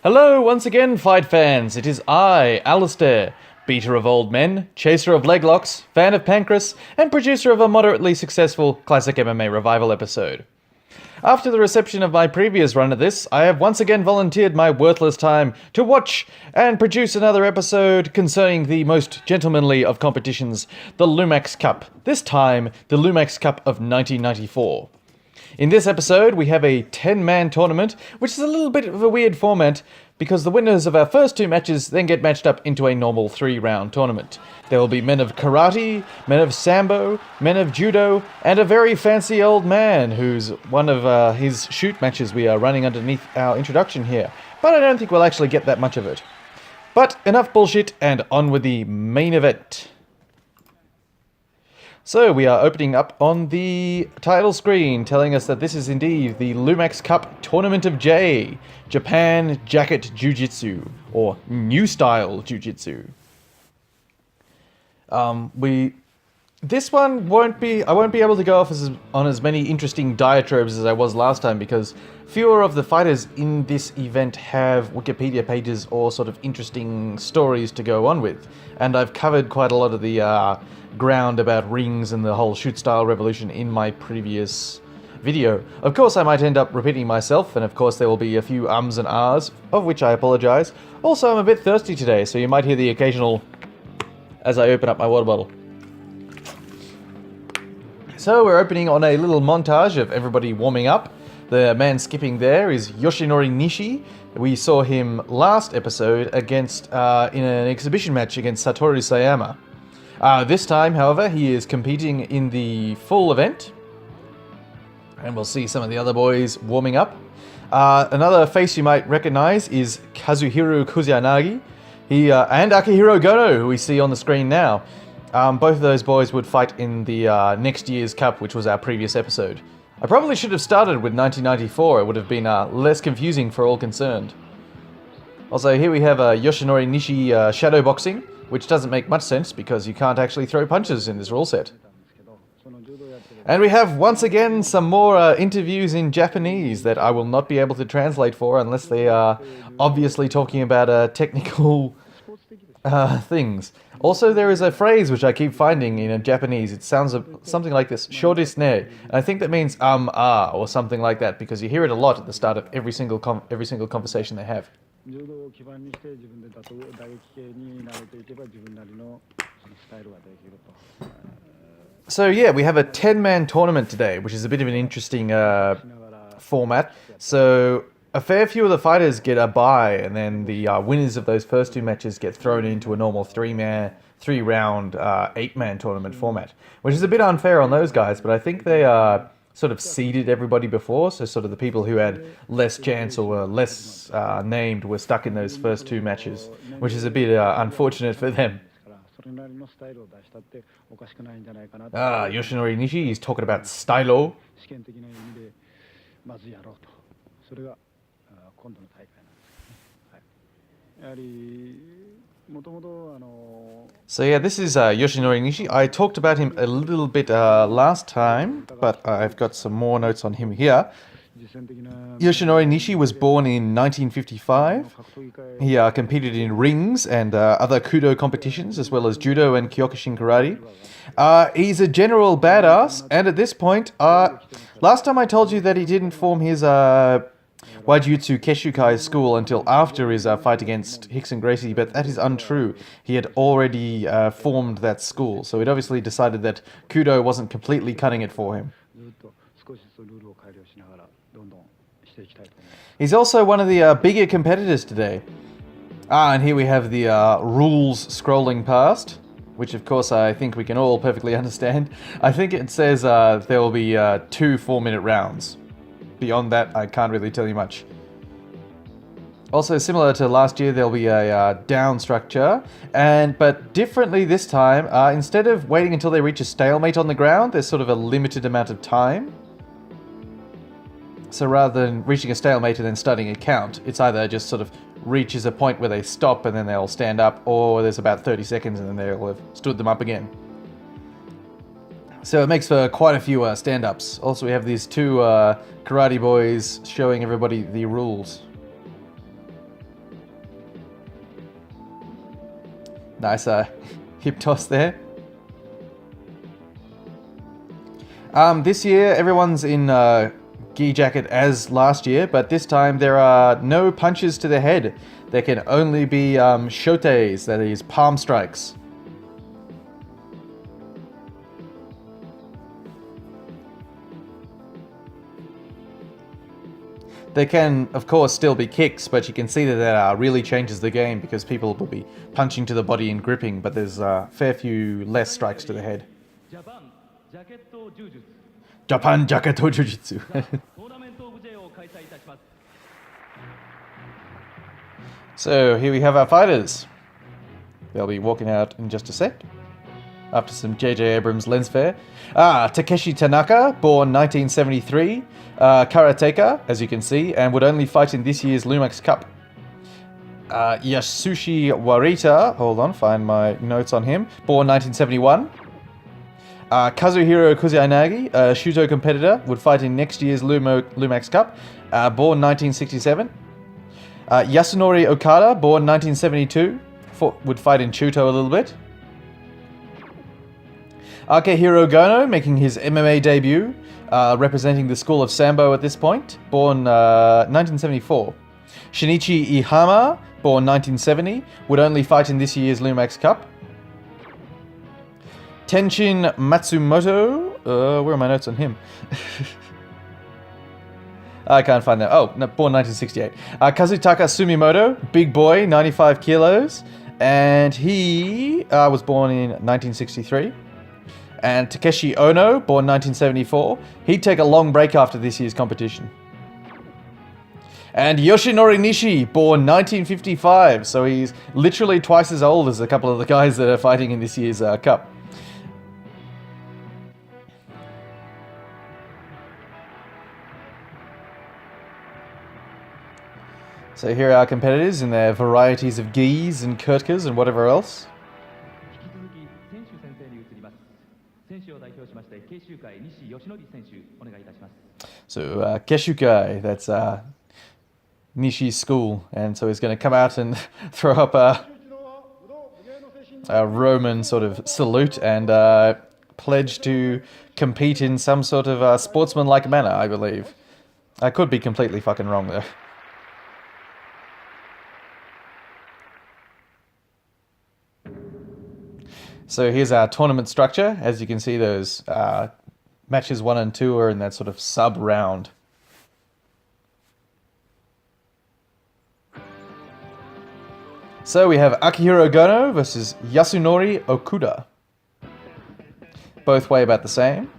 Hello once again, fight fans. It is I, Alistair, beater of old men, chaser of leglocks, fan of Pancras, and producer of a moderately successful Classic MMA Revival episode. After the reception of my previous run of this, I have once again volunteered my worthless time to watch and produce another episode concerning the most gentlemanly of competitions, the Lumax Cup. This time, the Lumax Cup of 1994. In this episode, we have a 10-man tournament, which is a little bit of a weird format, because the winners of our first two matches then get matched up into a normal 3-round tournament. There will be men of karate, men of sambo, men of judo, and a very fancy old man who's one of his shoot matches we are running underneath our introduction here. But I don't think we'll actually get that much of it. But enough bullshit, and on with the main event. So we are opening up on the title screen, telling us that this is indeed the Lumax Cup Tournament of J, Japan Jacket Jiu-Jitsu, or New Style Jiu-Jitsu. This one I won't be able to go off on as many interesting diatribes as I was last time, because fewer of the fighters in this event have Wikipedia pages or sort of interesting stories to go on with. And I've covered quite a lot of the ground about rings and the whole shoot style revolution in my previous video. Of course, I might end up repeating myself, and of course there will be a few ums and ahs, of which I apologize. Also, I'm a bit thirsty today, so you might hear the occasional as I open up my water bottle. So we're opening on a little montage of everybody warming up. The man skipping there is Yoshinori Nishi. We saw him last episode against in an exhibition match against Satoru Sayama. This time, however, he is competing in the full event. And we'll see some of the other boys warming up. Another face you might recognize is Kazuhiro Kusanagi. And Akihiro Gono, who we see on the screen now. Both of those boys would fight in the next year's Cup, which was our previous episode. I probably should have started with 1994. It would have been less confusing for all concerned. Also, here we have Yoshinori Nishi shadow boxing, which doesn't make much sense because you can't actually throw punches in this rule set. And we have, once again, some more interviews in Japanese that I will not be able to translate for unless they are obviously talking about technical things. Also, there is a phrase which I keep finding in Japanese. It sounds something like this, "shou desu ne." And I think that means or something like that, because you hear it a lot at the start of every single conversation they have. So yeah, we have a 10-man tournament today, which is a bit of an interesting format. So a fair few of the fighters get a bye, and then the winners of those first two matches get thrown into a normal 3-round 8-man tournament format, which is a bit unfair on those guys, but I think they sort of seeded everybody before, so sort of the people who had less chance or were less named were stuck in those first two matches, which is a bit unfortunate for them. Yoshinori Nishi is talking about stylo. So yeah, this is Yoshinori Nishi. I talked about him a little bit last time, but I've got some more notes on him here. Yoshinori Nishi was born in 1955. He competed in rings and other kudo competitions, as well as judo and kyokushin karate. He's a general badass, and at this point, last time I told you that he didn't form his Waijutsu Keshukai school until after his fight against Hickson Gracie, but that is untrue. He had already formed that school, so he'd obviously decided that Kudo wasn't completely cutting it for him. He's also one of the bigger competitors today. And here we have the rules scrolling past, which of course I think we can all perfectly understand. I think it says there will be 2 4-minute rounds. Beyond that, I can't really tell you much. Also, similar to last year, there'll be a down structure, but differently this time, instead of waiting until they reach a stalemate on the ground, there's sort of a limited amount of time. So rather than reaching a stalemate and then starting a count, it's either just sort of reaches a point where they stop and then they'll stand up, or there's about 30 seconds and then they'll have stood them up again. So it makes for quite a few stand-ups. Also, we have these two karate boys showing everybody the rules. Nice hip toss there. This year, everyone's in gi jacket as last year, but this time there are no punches to the head. There can only be shotes, that is, palm strikes. There can, of course, still be kicks, but you can see that really changes the game because people will be punching to the body and gripping, but there's a fair few less strikes to the head. Japan Jaketo Jiu-Jitsu. So here we have our fighters. They'll be walking out in just a sec. After some J.J. Abrams lens flare. Takeshi Tanaka, born 1973. Karateka, as you can see, and would only fight in this year's Lumax Cup. Yasushi Warita, hold on, find my notes on him. Born 1971. Kazuhiro Kusanagi, a Shuto competitor, would fight in next year's Lumax Cup. Born 1967. Yasunori Okada, born 1972, would fight in Shuto a little bit. Akihiro Gono, making his MMA debut, representing the school of Sambo at this point, born 1974. Shinichi Ihama, born 1970, would only fight in this year's Lumax Cup. Tenshin Matsumoto, where are my notes on him? I can't find that. Oh, no, born 1968. Kazutaka Sumimoto, big boy, 95 kilos, and he was born in 1963. And Takeshi Ono, born 1974. He'd take a long break after this year's competition. And Yoshinori Nishi, born 1955. So he's literally twice as old as a couple of the guys that are fighting in this year's cup. So here are our competitors in their varieties of gis and kurtkas and whatever else. So Keshukai, that's Nishi's school, and so he's going to come out and throw up a Roman sort of salute and pledge to compete in some sort of sportsman-like manner, I believe. I could be completely fucking wrong there. So here's our tournament structure. As you can see, those matches 1 and 2 are in that sort of sub-round. So we have Akihiro Gono versus Yasunori Okuda. Both weigh about the same.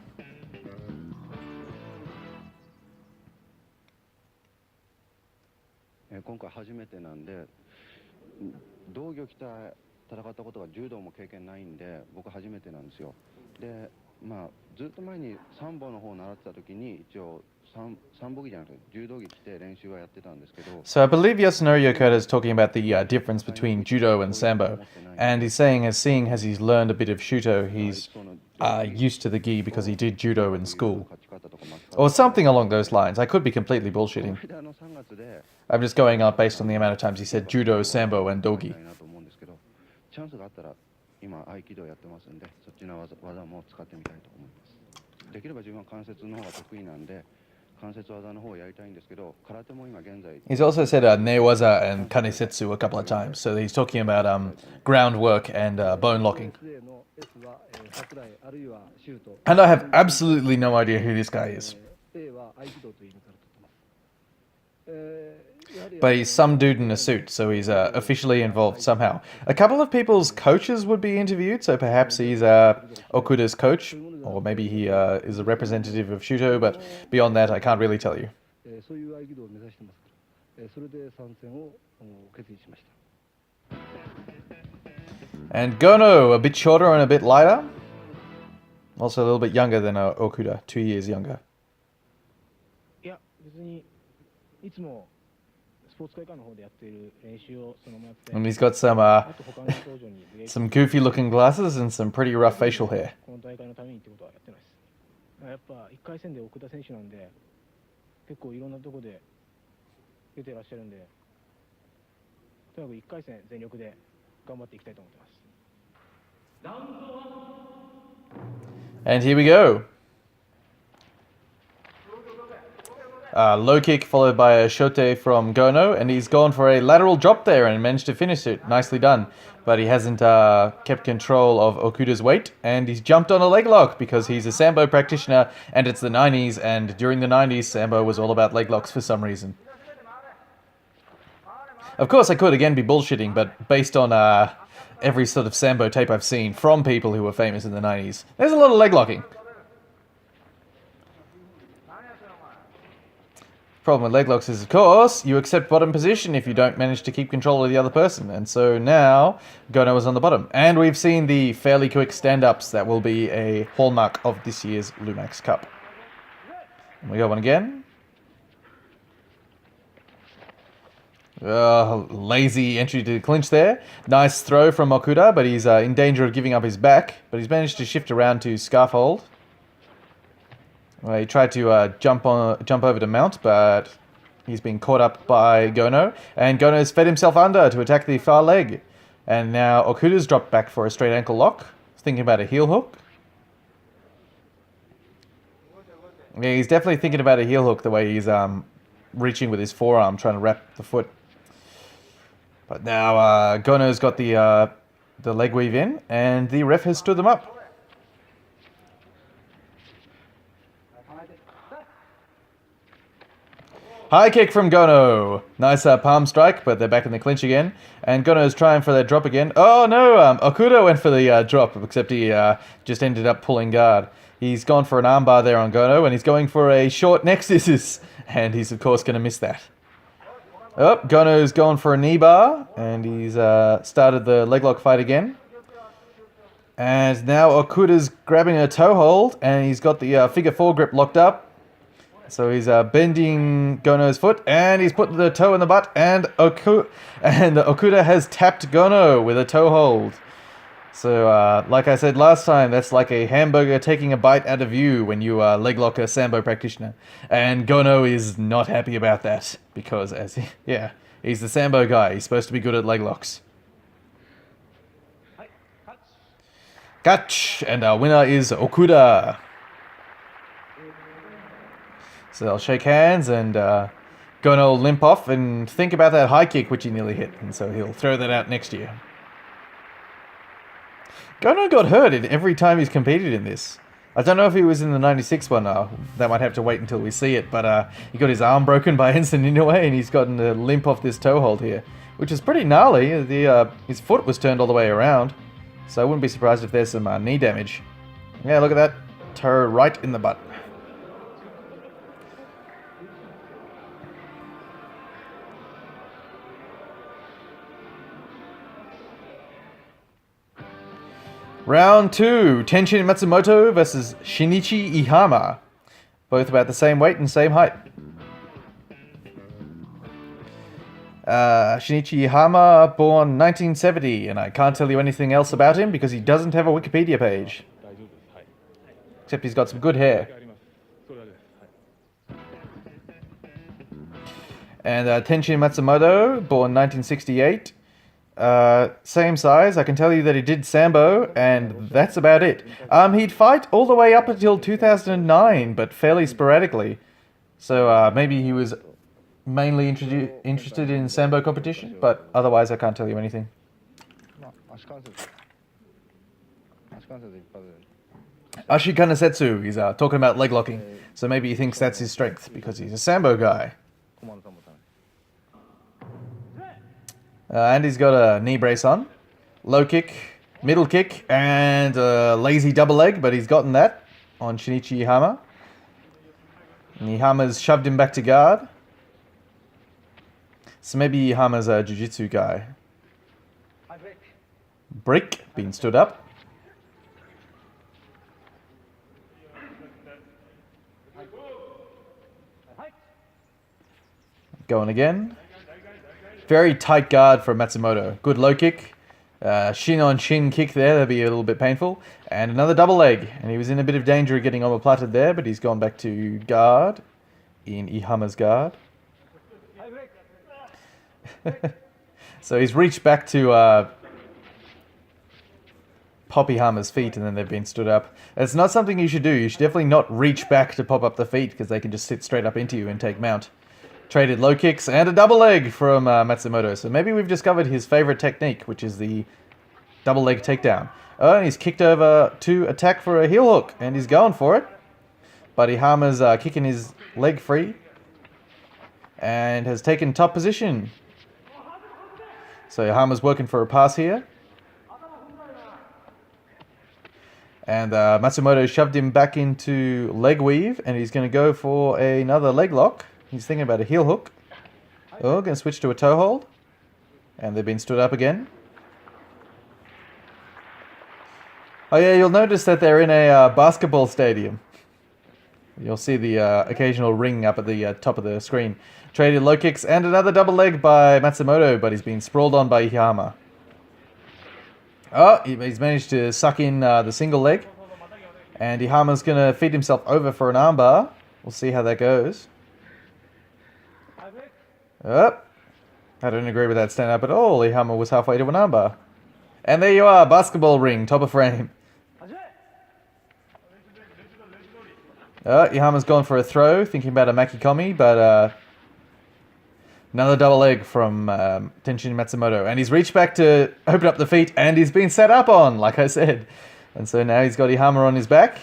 So I believe Yasunori Okada is talking about the difference between judo and sambo, and he's saying, seeing as he's learned a bit of shuto, he's used to the gi because he did judo in school, or something along those lines. I could be completely bullshitting. I'm just going up based on the amount of times he said judo, sambo, and dogi. He's also said newaza and kanesetsu a couple of times, so he's talking about groundwork and bone locking. And I have absolutely no idea who this guy is. But he's some dude in a suit, so he's officially involved somehow. A couple of people's coaches would be interviewed, so perhaps he's Okuda's coach, or maybe he is a representative of Shuto, but beyond that, I can't really tell you. And Gono, a bit shorter and a bit lighter. Also a little bit younger than Okuda, 2 years younger. And he's got some goofy looking glasses and some pretty rough facial hair. And here we go. Low kick followed by a shote from Gono, and he's gone for a lateral drop there and managed to finish it. Nicely done. But he hasn't kept control of Okuda's weight, and he's jumped on a leg lock because he's a Sambo practitioner, and it's the 90s, and during the 90s, Sambo was all about leg locks for some reason. Of course, I could again be bullshitting, but based on every sort of Sambo tape I've seen from people who were famous in the 90s, there's a lot of leg locking. Problem with leg locks is, of course, you accept bottom position if you don't manage to keep control of the other person. And so now, Gono is on the bottom. And we've seen the fairly quick stand-ups that will be a hallmark of this year's Lumax Cup. And we got one again. Lazy entry to the clinch there. Nice throw from Okuda, but he's in danger of giving up his back. But he's managed to shift around to scarf hold. Well, he tried to jump over to mount, but he's been caught up by Gono. And Gono's fed himself under to attack the far leg. And now Okuda's dropped back for a straight ankle lock. Thinking about a heel hook. Yeah, he's definitely thinking about a heel hook the way he's reaching with his forearm, trying to wrap the foot. But now Gono's got the leg weave in, and the ref has stood them up. High kick from Gono. Nice palm strike, but they're back in the clinch again. And Gono's trying for that drop again. Oh no, Okuda went for the drop, except he just ended up pulling guard. He's gone for an armbar there on Gono, and he's going for a short neck scissors. And he's, of course, going to miss that. Oh, Gono's gone for a knee bar, and he's started the leg lock fight again. And now Okuda's grabbing a toe hold, and he's got the figure four grip locked up. So he's bending Gono's foot, and he's put the toe in the butt, and Okuda has tapped Gono with a toe hold. So, like I said last time, that's like a hamburger taking a bite out of you when you leg lock a Sambo practitioner. And Gono is not happy about that, because he's the Sambo guy. He's supposed to be good at leg locks. Catch! And our winner is Okuda. So they'll shake hands, and Gono will limp off and think about that high kick which he nearly hit, and so he'll throw that out next year. Gono got hurt every time he's competed in this. I don't know if he was in the 96 one, that might have to wait until we see it, but he got his arm broken by Enson Inoue, and he's gotten a limp off this toe hold here, which is pretty gnarly. His foot was turned all the way around, so I wouldn't be surprised if there's some knee damage. Yeah, look at that, toe right in the butt. Round 2, Tenshin Matsumoto versus Shinichi Ihama. Both about the same weight and same height. Shinichi Ihama, born 1970, and I can't tell you anything else about him because he doesn't have a Wikipedia page. Except he's got some good hair. And Tenshin Matsumoto, born 1968. Same size. I can tell you that he did Sambo, and that's about it. He'd fight all the way up until 2009, but fairly sporadically. So maybe he was mainly interested in Sambo competition, but otherwise I can't tell you anything. Ashikana Setsu, he's talking about leg locking, so maybe he thinks that's his strength, because he's a Sambo guy. And he's got a knee brace on. Low kick, middle kick, and a lazy double leg, but he's gotten that on Shinichi Ihama. And Ihama's shoved him back to guard. So maybe Ihama's a jiu-jitsu guy. Brick, being stood up. Going again. Very tight guard from Matsumoto. Good low kick. Shin on shin kick there. That'd be a little bit painful. And another double leg. And he was in a bit of danger of getting omoplated there, but he's gone back to guard. In Ihama's guard. So he's reached back to pop Ihama's feet and then they've been stood up. It's not something you should do. You should definitely not reach back to pop up the feet because they can just sit straight up into you and take mount. Traded low kicks and a double leg from Matsumoto. So maybe we've discovered his favorite technique, which is the double leg takedown. Oh, and he's kicked over to attack for a heel hook, and he's going for it. But Ihama's kicking his leg free and has taken top position. So Ihama's working for a pass here. And Matsumoto shoved him back into leg weave, and he's going to go for another leg lock. He's thinking about a heel hook. Oh, going to switch to a toe hold. And they've been stood up again. Oh yeah, you'll notice that they're in a basketball stadium. You'll see the occasional ring up at the top of the screen. Traded low kicks and another double leg by Matsumoto, but he's been sprawled on by Ihama. Oh, he's managed to suck in the single leg. And Ihama's going to feed himself over for an armbar. We'll see how that goes. Oh, I don't agree with that stand up at all. Ihama was halfway to an armbar. And there you are, basketball ring, top of frame. Ihama's gone for a throw, thinking about a Makikomi, but another double leg from Tenshin Matsumoto. And he's reached back to open up the feet, and he's been set up on, like I said. And so now he's got Ihama on his back.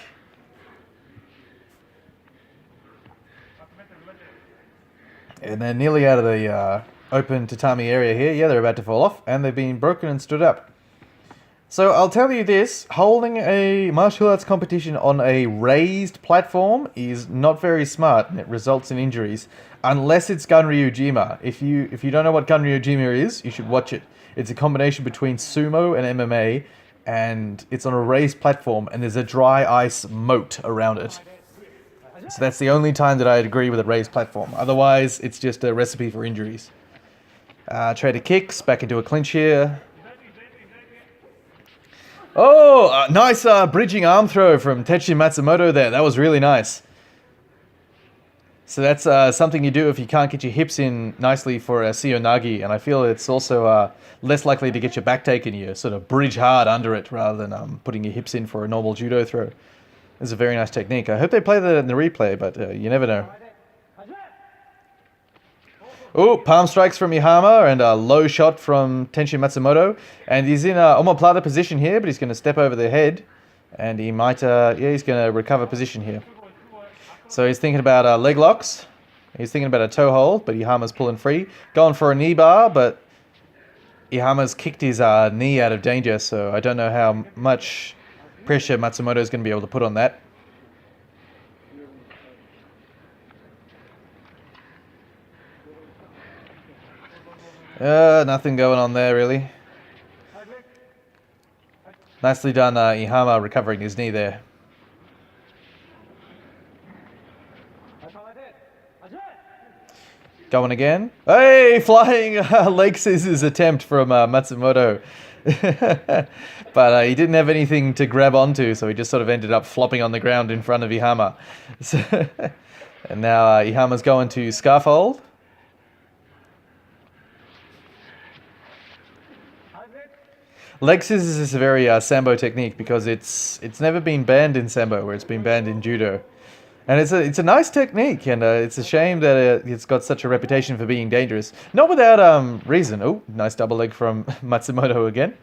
And they're nearly out of the open tatami area here. Yeah, they're about to fall off, and they've been broken and stood up. So I'll tell you this, holding a martial arts competition on a raised platform is not very smart, and it results in injuries, unless it's Ganryujima. If you don't know what Ganryujima is, you should watch it. It's a combination between sumo and MMA, and it's on a raised platform, and there's a dry ice moat around it. So that's the only time that I'd agree with a raised platform. Otherwise, it's just a recipe for injuries. Traded kicks, back into a clinch here. Oh, nice bridging arm throw from Tenshin Matsumoto there. That was really nice. So that's something you do if you can't get your hips in nicely for a Seonagi. And I feel it's also less likely to get your back taken. You sort of bridge hard under it rather than putting your hips in for a normal judo throw. It's a very nice technique. I hope they play that in the replay, but you never know. Oh, palm strikes from Ihama and a low shot from Tenshin Matsumoto. And he's in a omoplata position here, but he's going to step over the head. And he might, he's going to recover position here. So he's thinking about leg locks. He's thinking about a toe hold, but Ihama's pulling free. Going for a knee bar, but Ihama's kicked his knee out of danger, so I don't know how much pressure Matsumoto's going to be able to put on that. Nothing going on there, really. Nicely done, Ihama recovering his knee there. Going again. Hey, flying leg scissors attempt from Matsumoto. But he didn't have anything to grab onto, so he just sort of ended up flopping on the ground in front of Ihama. So, and now Ihama's going to scarf hold. Leg scissors is a very sambo technique because it's never been banned in sambo, where it's been banned in judo. And it's a nice technique, and it's a shame that it's got such a reputation for being dangerous. Not without reason. Oh, nice double leg from Matsumoto again.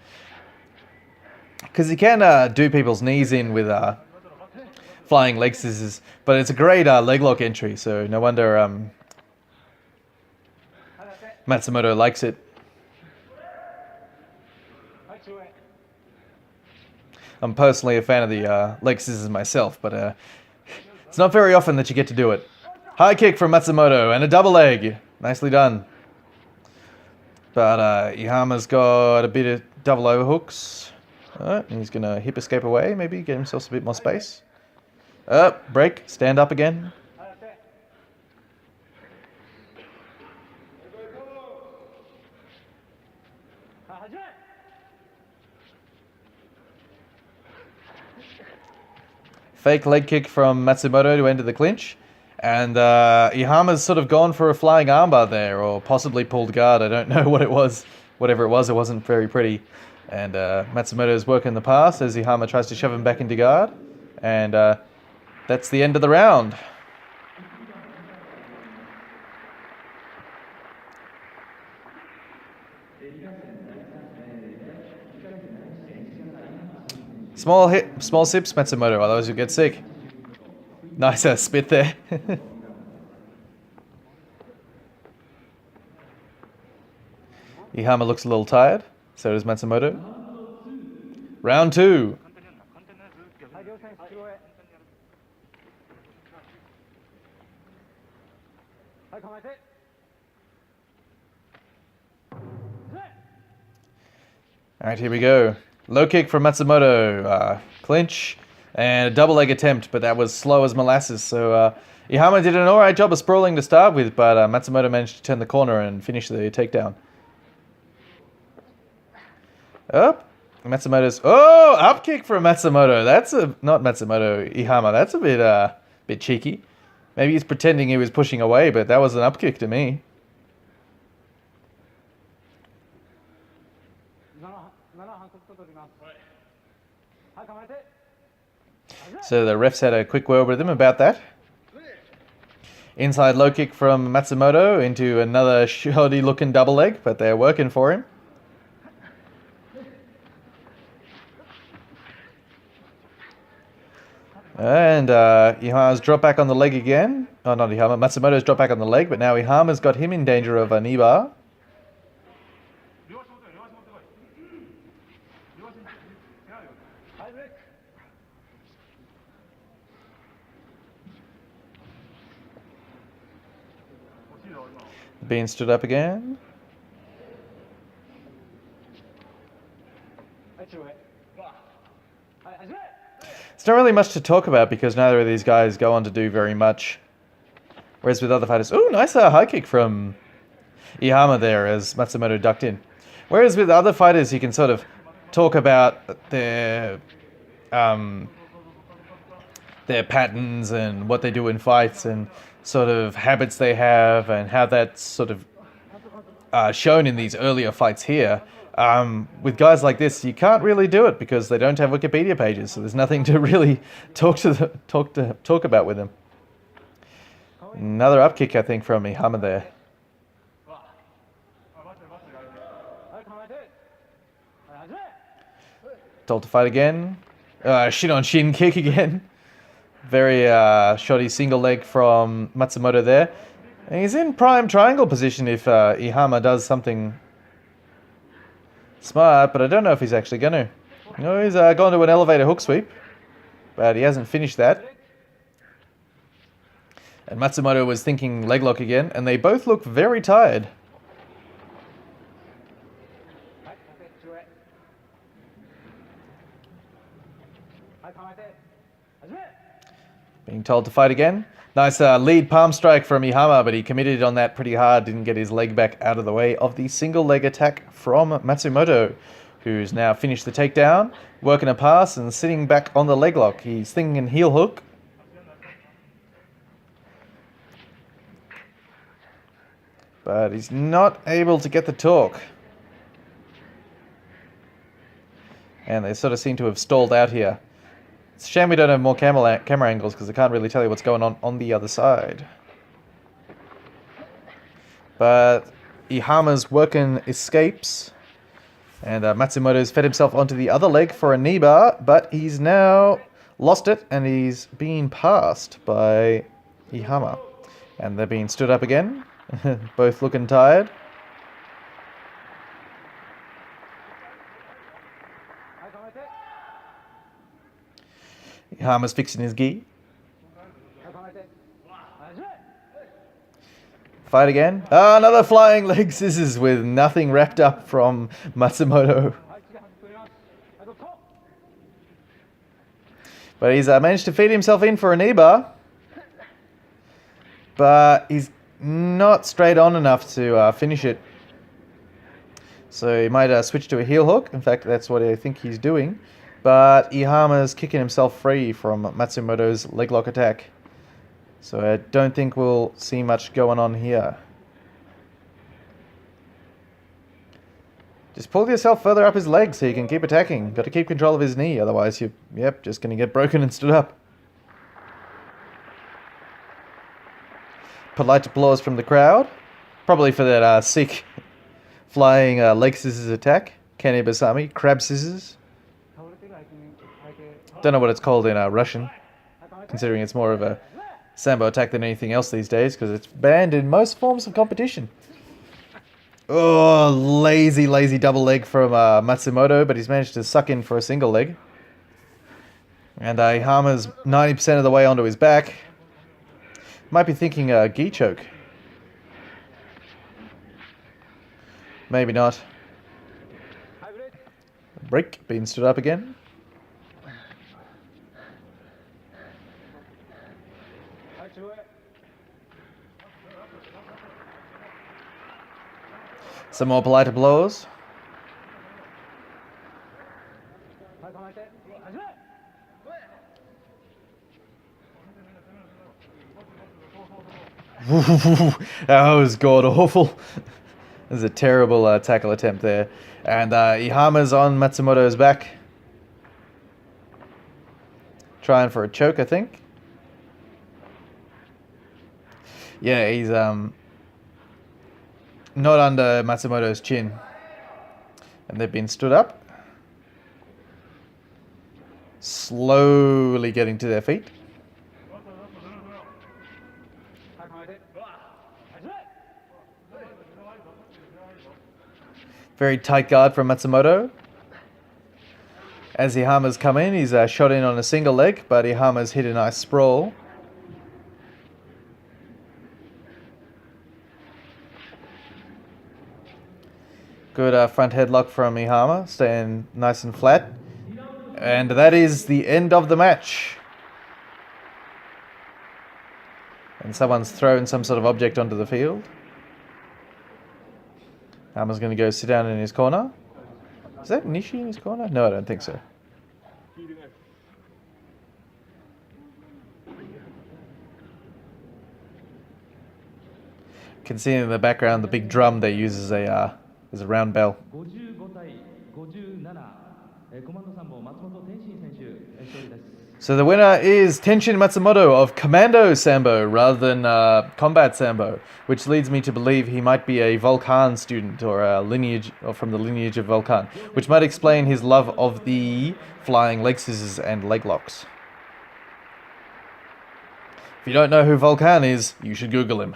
Because you can do people's knees in with flying leg scissors, but it's a great leg lock entry, so no wonder Matsumoto likes it. I'm personally a fan of the leg scissors myself, but it's not very often that you get to do it. High kick from Matsumoto and a double leg. Nicely done. But Ihama's got a bit of double overhooks. And he's going to hip escape away, maybe get himself a bit more space. Break, stand up again. Fake leg kick from Matsumoto to enter the clinch. And Ihama's sort of gone for a flying armbar there, or possibly pulled guard. I don't know what it was. Whatever it was, it wasn't very pretty. And Matsumoto's working the pass as Ihama tries to shove him back into guard. And that's the end of the round. Small sips, Matsumoto, otherwise you'll get sick. Nice spit there. Ihama looks a little tired, so does Matsumoto. Round 2. Alright, here we go. Low kick from Matsumoto. Clinch and a double leg attempt, but that was slow as molasses. So Ihama did an alright job of sprawling to start with, but Matsumoto managed to turn the corner and finish the takedown. Up. Matsumoto's... Oh! Up kick from Matsumoto. That's a... Not Matsumoto, Ihama. That's a bit cheeky. Maybe he's pretending he was pushing away, but that was an up kick to me. So the refs had a quick word with him about that. Inside low kick from Matsumoto into another shoddy looking double leg, but they're working for him. And Ihama's dropped back on the leg again. Oh, not Ihama. Matsumoto's dropped back on the leg, but now Ihama's got him in danger of a knee bar. Being stood up again. It's not really much to talk about because neither of these guys go on to do very much. Whereas with other fighters... Ooh, nice high kick from Ihama there as Matsumoto ducked in. Whereas with other fighters you can sort of talk about their patterns and what they do in fights and sort of habits they have and how that's sort of shown in these earlier fights here. With guys like this, you can't really do it because they don't have Wikipedia pages, so there's nothing to really talk about with them. Another up kick, I think, from Ihama there. Told to fight again. Shin on shin kick again. Very shoddy single leg from Matsumoto there. And he's in prime triangle position if Ihama does something smart, but I don't know if he's actually going to. No, he's gone to an elevator hook sweep, but he hasn't finished that. And Matsumoto was thinking leg lock again, and they both look very tired. Being told to fight again. Nice lead palm strike from Ihama, but he committed on that pretty hard. Didn't get his leg back out of the way of the single leg attack from Matsumoto, who's now finished the takedown, working a pass and sitting back on the leg lock. He's thinking heel hook. But he's not able to get the torque. And they sort of seem to have stalled out here. It's a shame we don't have more camera angles because I can't really tell you what's going on the other side. But Ihama's working escapes. And Matsumoto's fed himself onto the other leg for a knee bar, but he's now lost it and he's being passed by Ihama. And they're being stood up again. Both looking tired. Ihama's fixing his gi. Fight again. Ah, another flying leg scissors with nothing wrapped up from Matsumoto. But he's managed to feed himself in for a knee bar. But he's not straight on enough to finish it. So he might switch to a heel hook. In fact, that's what I think he's doing. But Ihama's kicking himself free from Matsumoto's leg lock attack. So I don't think we'll see much going on here. Just pull yourself further up his leg so you can keep attacking. Got to keep control of his knee, otherwise you're, just going to get broken and stood up. Polite applause from the crowd. Probably for that sick flying leg scissors attack. Kane Basami, crab scissors. Don't know what it's called in Russian, considering it's more of a sambo attack than anything else these days, because it's banned in most forms of competition. Oh, lazy double leg from Matsumoto, but he's managed to suck in for a single leg. And Ihama's 90% of the way onto his back. Might be thinking gi choke. Maybe not. Break, being stood up again. Some more polite applause. That was god awful. There's a terrible tackle attempt there. And Ihama's on Matsumoto's back. Trying for a choke, I think. Yeah, he's not under Matsumoto's chin. And they've been stood up. Slowly getting to their feet. Very tight guard from Matsumoto. As Ihama's come in, he's shot in on a single leg, but Ihama's hit a nice sprawl. Good front headlock from Ihama, staying nice and flat. And that is the end of the match. And someone's thrown some sort of object onto the field. Ihama's going to go sit down in his corner. Is that Nishi in his corner? No, I don't think so. Can see in the background the big drum they use as a round bell. So the winner is Tenshin Matsumoto of Commando Sambo rather than Combat Sambo, which leads me to believe he might be a Volcan student or a lineage, or from the lineage of Volcan, which might explain his love of the flying leg scissors and leg locks. If you don't know who Volcan is, you should Google him.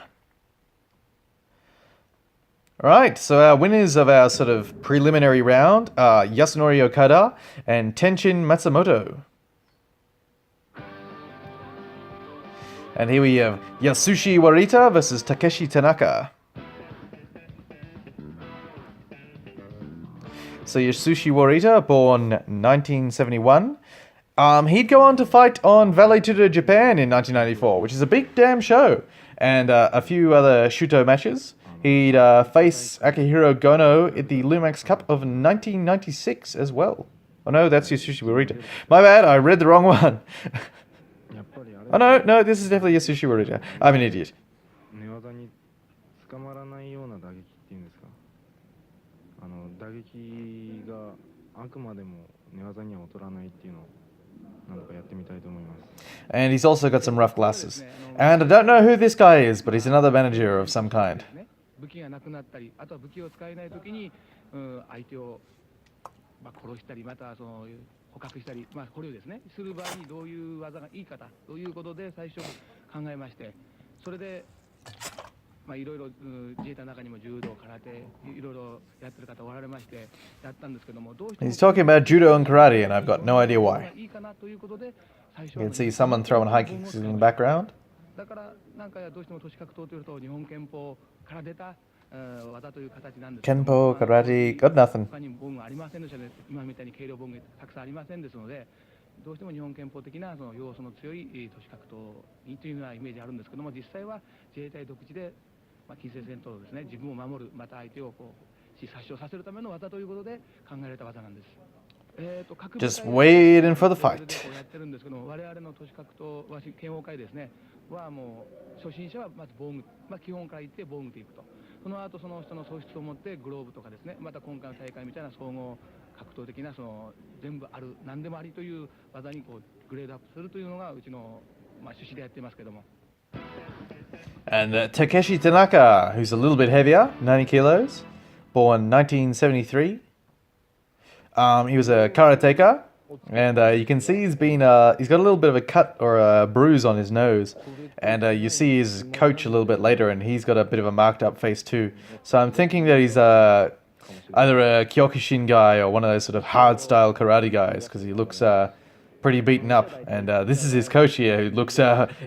Alright, so our winners of our sort of preliminary round are Yasunori Okada and Tenshin Matsumoto. And here we have Yasushi Warita versus Takeshi Tanaka. So Yasushi Warita, born 1971. He'd go on to fight on Vale Tudo Japan in 1994, which is a big damn show. And a few other Shuto matches. He'd face Akihiro Gono at the Lumax Cup of 1996 as well. Oh no, that's Yasushi Warita. My bad, I read the wrong one. Oh no, this is definitely Yasushi Warita. I'm an idiot. And he's also got some rough glasses. And I don't know who this guy is, but he's another manager of some kind. He's talking about judo and karate, and I've got no idea why. You can see someone throwing high kicks in the background. Kenpo, karate, got nothing. どうしても日本憲法的なその要素の強い都市格闘技というようなイメージあるんですけども、実際は自衛隊独自で近世戦闘ですね、自分を守る、また相手をこう殺傷させるための技ということで考えられた技なんです。Just waiting for the fight. やってるんですけども、我々の都市格闘は剣王会ですねはもう初心者はまず防具、基本から言って防具ていくと。その後その人の素質を持ってグローブとかですね、また今回の大会みたいな総合格闘的なその全部ある何でもありという技にこうグレードアップするというのがうちの趣旨でやってますけども。And Takeshi Tanaka, who's a little bit heavier, 90 kilos, born 1973. He was a karateka, and you can see he's got a little bit of a cut or a bruise on his nose, and you see his coach a little bit later, and he's got a bit of a marked up face too. So I'm thinking that he's either a Kyokushin guy or one of those sort of hard style karate guys, because he looks pretty beaten up, and this is his coach here, who looks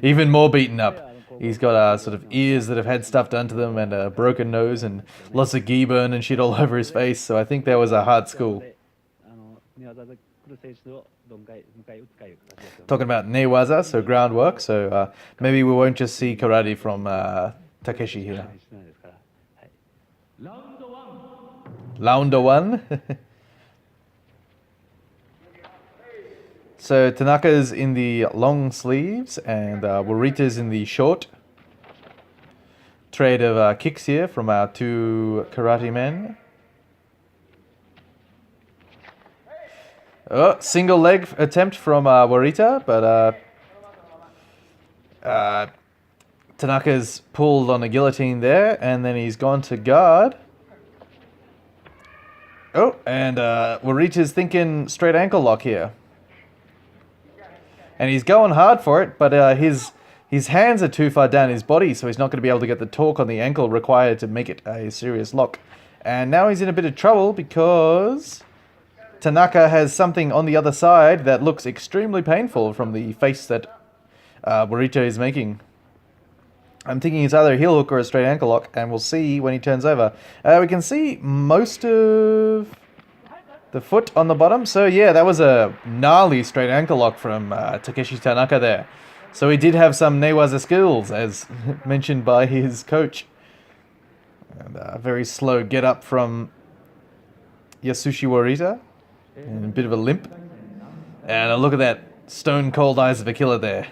even more beaten up. He's got sort of ears that have had stuff done to them, and a broken nose, and lots of gi burn and shit all over his face. So I think that was a hard school. Talking about newaza, so groundwork. So maybe we won't just see karate from Takeshi here. Round one. So Tanaka's in the long sleeves and Warita's in the short. Trade of kicks here from our two karate men. Oh, single leg attempt from Warita, but Tanaka's pulled on a guillotine there, and then he's gone to guard. Oh, and Warita's thinking straight ankle lock here. And he's going hard for it, but his hands are too far down his body, so he's not going to be able to get the torque on the ankle required to make it a serious lock. And now he's in a bit of trouble because Tanaka has something on the other side that looks extremely painful from the face that Warita is making. I'm thinking it's either a heel hook or a straight ankle lock, and we'll see when he turns over. We can see most of the foot on the bottom. So yeah, that was a gnarly straight ankle lock from Takeshi Tanaka there. So he did have some newaza skills, as mentioned by his coach. And a very slow get up from Yasushi Warita. And a bit of a limp. And a look at that stone cold eyes of a killer there.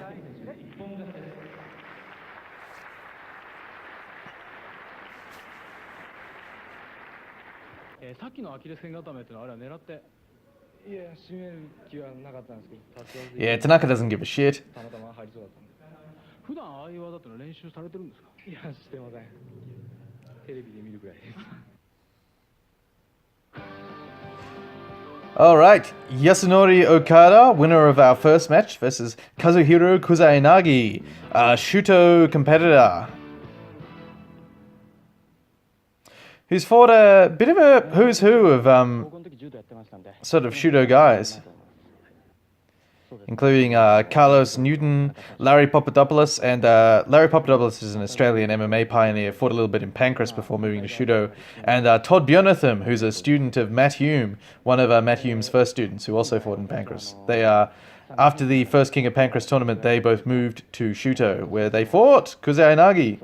Yeah, Tanaka doesn't give a shit. Alright, Yasunori Okada, winner of our first match, versus Kazuhiro Kuzainagi, a Shuto competitor, who's fought a bit of a who's who of sort of Shuto guys, including Carlos Newton, Larry Papadopoulos, and Larry Papadopoulos is an Australian MMA pioneer, fought a little bit in Pancras before moving to Shuto, and Todd Bjonatham, who's a student of Matt Hume, one of Matt Hume's first students, who also fought in Pancras. They after the first King of Pancras tournament, they both moved to Shuto, where they fought Kuzainagi.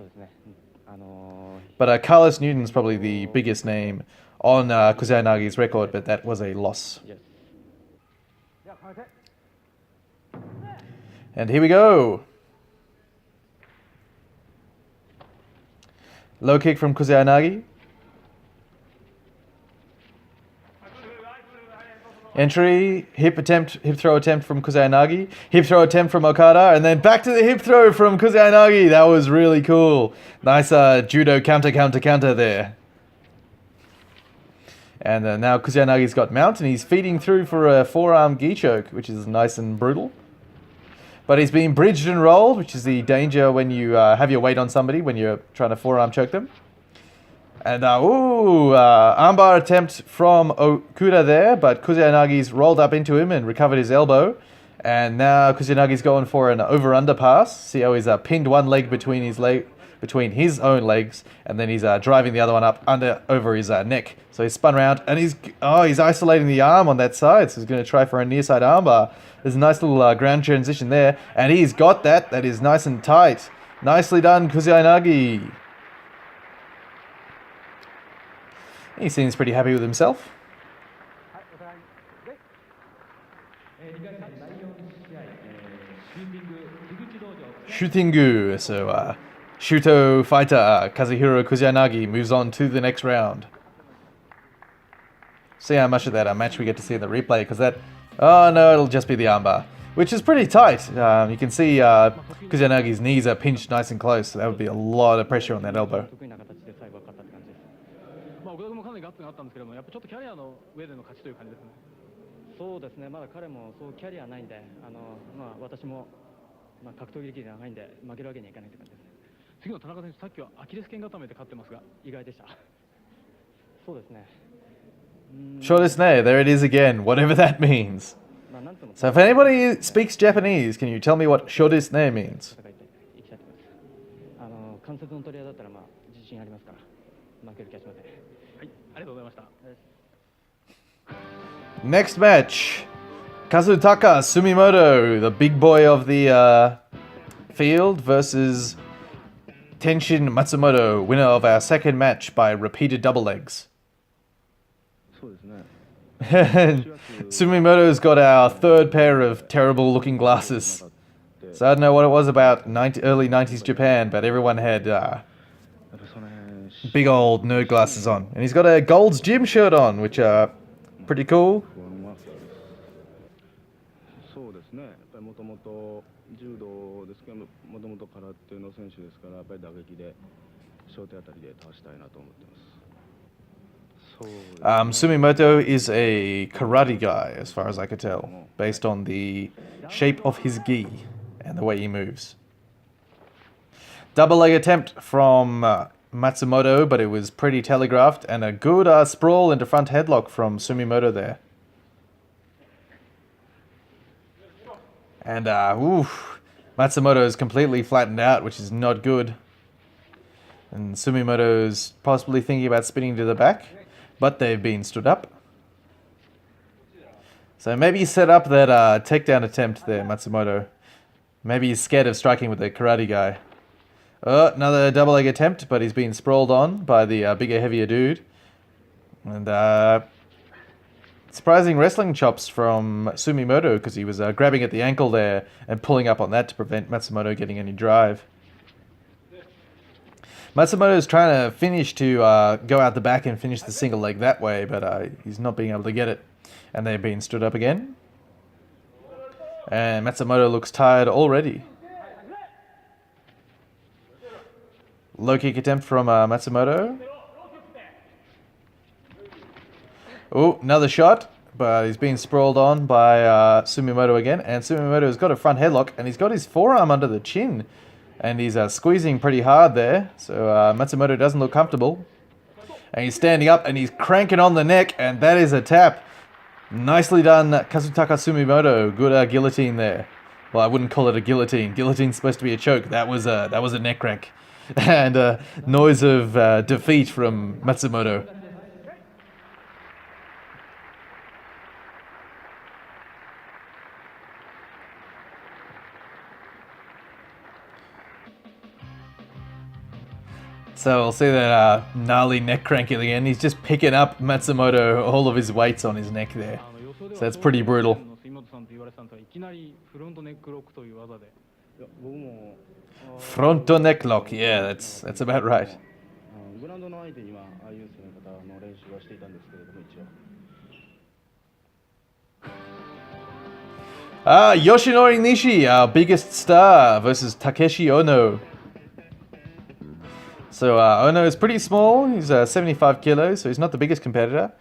But Carlos Newton's probably the biggest name on Kuzainagi's record, but that was a loss. And here we go. Low kick from Kuzainagi. Entry, hip throw attempt from Kuzainagi. Hip throw attempt from Okada, and then back to the hip throw from Kuzainagi. That was really cool. Nice judo counter there. And now Kuzainagi's got mount, and he's feeding through for a forearm gi choke, which is nice and brutal. But he's being bridged and rolled, which is the danger when you have your weight on somebody when you're trying to forearm choke them. And armbar attempt from Okuda there, but Kuzainagi's rolled up into him and recovered his elbow. And now Kuzainagi's going for an over-under pass. See how he's pinned one leg between his own legs, and then he's driving the other one up over his neck. So he's spun around, and he's isolating the arm on that side. So he's going to try for a near side armbar. There's a nice little ground transition there, and he's got that. That is nice and tight. Nicely done, Kuzainagi. He seems pretty happy with himself. Shootingu. So Shuto fighter Kazuhiro Kusanagi moves on to the next round. See how much of that match we get to see in the replay, because that... Oh no, it'll just be the armbar, which is pretty tight. You can see Kusanagi's knees are pinched nice and close, so that would be a lot of pressure on that elbow. 奥田君もかなりガッツがあったんですけども、やっぱちょっとキャリアの上での勝ちという感じですね。そうですね、まだ彼もそうキャリアないんで、私も格闘技歴長いんで負けるわけにはいかないという感じですね。次の田中選手、さっきはアキレス腱固めで勝ってますが、意外でした。そうですね。Shodesne, there it is again, whatever that means. So if anybody speaks Japanese, can you tell me what Shodesne means? 関節の取り合いだったら自信ありますから負ける気がしません。はい、ありがとうございました。Next match, Kazutaka Sumimoto, the big boy of the field, versus Tenshin Matsumoto, winner of our second match by repeated double legs. Sumimoto's got our third pair of terrible looking glasses. So I don't know what it was about early 90s Japan, but everyone had big old nerd glasses on. And he's got a Gold's Gym shirt on, which are pretty cool. そうですね。やっぱりもともと柔道ですけど、もともと空手の選手ですから、やっぱり打撃で小手あたりで倒したいなと思ってます。Sumimoto is a karate guy, as far as I could tell, based on the shape of his gi and the way he moves. Double leg attempt from Matsumoto, but it was pretty telegraphed, and a good sprawl into front headlock from Sumimoto there. And Matsumoto is completely flattened out, which is not good. And Sumimoto's possibly thinking about spinning to the back, but they've been stood up. So maybe he set up that takedown attempt there, Matsumoto. Maybe he's scared of striking with the karate guy. Oh, another double leg attempt, but he's been sprawled on by the bigger, heavier dude. And surprising wrestling chops from Sumimoto, because he was grabbing at the ankle there and pulling up on that to prevent Matsumoto getting any drive. Matsumoto is trying to finish to go out the back and finish the single leg that way, but he's not being able to get it. And they're being stood up again. And Matsumoto looks tired already. Low kick attempt from Matsumoto. Oh, another shot, but he's being sprawled on by Sumimoto again. And Sumimoto's got a front headlock, and he's got his forearm under the chin. And he's squeezing pretty hard there, so Matsumoto doesn't look comfortable. And he's standing up and he's cranking on the neck, and that is a tap. Nicely done, Kazutaka Sumimoto. Good guillotine there. Well, I wouldn't call it a guillotine. Guillotine's supposed to be a choke. That was a neck crank. And noise of defeat from Matsumoto. So we'll see that gnarly neck crank again. He's just picking up Matsumoto, all of his weights on his neck there. So that's pretty brutal. Fronto neck lock, yeah, that's about right. Yoshinori Nishi, our biggest star, versus Takeshi Ono. So Ono is pretty small. He's 75 kilos, so he's not the biggest competitor.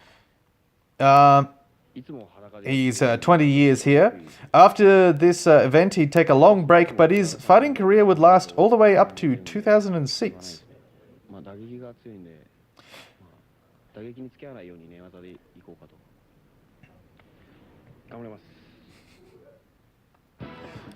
He's 20 years here. After this event, he'd take a long break, but his fighting career would last all the way up to 2006.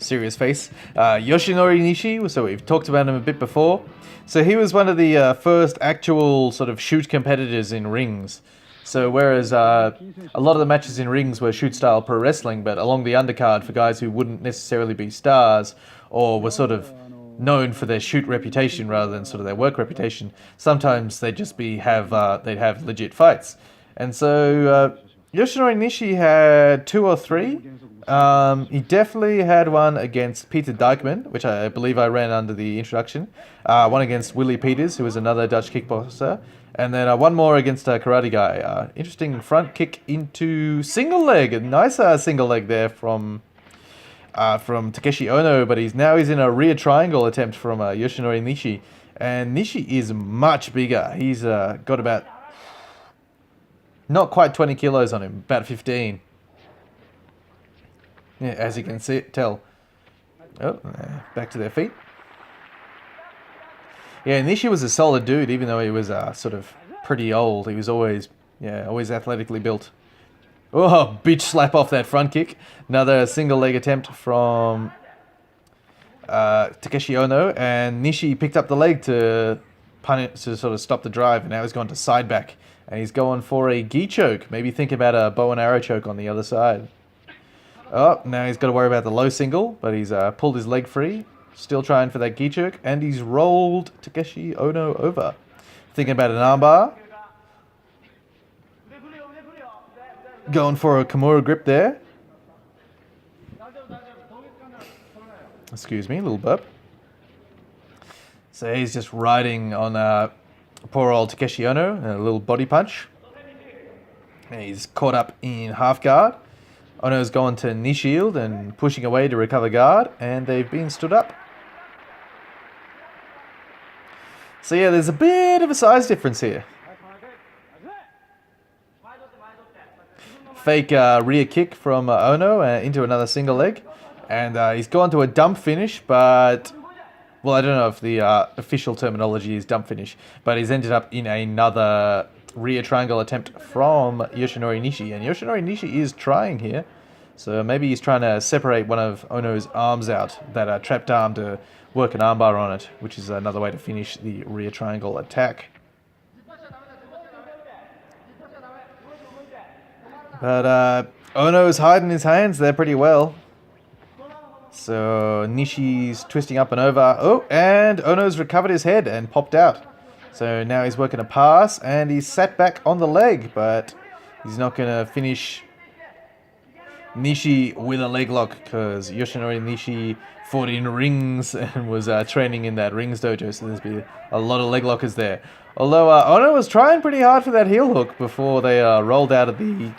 Serious face. Yoshinori Nishi, so we've talked about him a bit before. So he was one of the first actual sort of shoot competitors in rings. So whereas a lot of the matches in rings were shoot-style pro wrestling, but along the undercard for guys who wouldn't necessarily be stars or were sort of known for their shoot reputation rather than sort of their work reputation, sometimes they'd just they'd have legit fights. And so Yoshinori Nishi had 2 or 3. He definitely had one against Peter Dijkman, which I believe I ran under the introduction. One against Willie Peters, who was another Dutch kickboxer. And then one more against a karate guy. Interesting front kick into single leg. A nice single leg there from Takeshi Ono, but he's in a rear triangle attempt from Yoshinori Nishi. And Nishi is much bigger. He's got about not quite 20 kilos on him, about 15. Yeah, as you can tell. Oh, back to their feet. Yeah, Nishi was a solid dude, even though he was sort of pretty old. He was always athletically built. Oh, bitch slap off that front kick. Another single leg attempt from Takeshi Ono, and Nishi picked up the leg to sort of stop the drive, and now he's gone to side back. And he's going for a gi choke. Maybe think about a bow and arrow choke on the other side. Oh, now he's got to worry about the low single, but he's pulled his leg free. Still trying for that gi choke, and he's rolled Takeshi Ono over. Thinking about an armbar. Going for a Kimura grip there. Excuse me, a little burp. So he's just riding on poor old Takeshi Ono, and a little body punch. And he's caught up in half guard. Ono's gone to knee shield and pushing away to recover guard, and they've been stood up. So yeah, there's a bit of a size difference here. Fake rear kick from Ono into another single leg. And he's gone to a dump finish, but... Well, I don't know if the official terminology is dump finish, but he's ended up in another rear triangle attempt from Yoshinori Nishi. And Yoshinori Nishi is trying here. So maybe he's trying to separate one of Ono's arms out, that trapped arm, to work an armbar on it, which is another way to finish the rear triangle attack. But Ono's hiding his hands there pretty well. So Nishi's twisting up and over. Oh, and Ono's recovered his head and popped out. So now he's working a pass, and he's sat back on the leg, but he's not going to finish Nishi with a leg lock, because Yoshinori Nishi fought in rings and was training in that rings dojo, so there's been a lot of leg lockers there. Although Ono was trying pretty hard for that heel hook before they rolled out of the...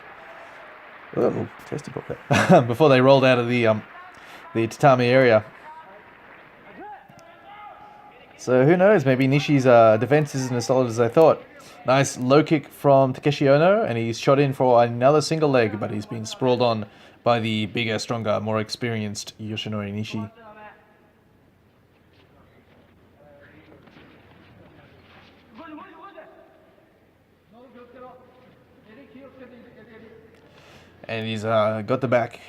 Oh, testicle there. Before they rolled out of the tatami area. So who knows, maybe Nishi's defense isn't as solid as I thought. Nice low kick from Takeshi Ono, and he's shot in for another single leg, but he's been sprawled on by the bigger, stronger, more experienced Yoshinori Nishi. And he's got the back.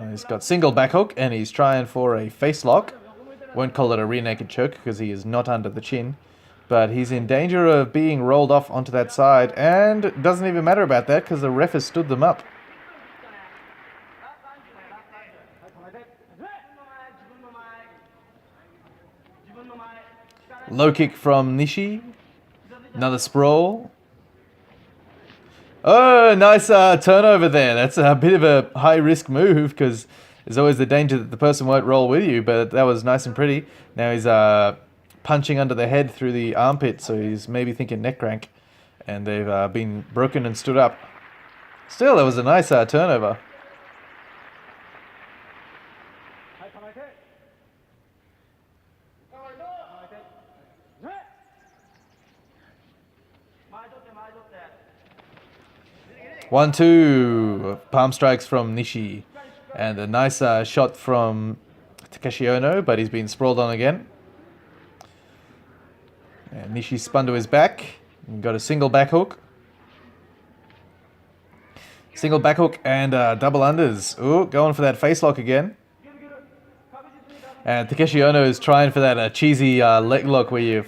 He's got single back hook, and he's trying for a face lock. Won't call it a rear naked choke because he is not under the chin. But he's in danger of being rolled off onto that side, and it doesn't even matter about that because the ref has stood them up. Low kick from Nishi. Another sprawl. Oh, nice turnover there. That's a bit of a high-risk move because there's always the danger that the person won't roll with you, but that was nice and pretty. Now he's punching under the head through the armpit, so he's maybe thinking neck crank, and they've been broken and stood up. Still, that was a nice turnover. One, two, palm strikes from Nishi, and a nice shot from Takeshi Ono, but he's been sprawled on again. And Nishi spun to his back, and got a single back hook. Single back hook and double unders. Ooh, going for that face lock again. And Takeshi Ono is trying for that cheesy leg lock where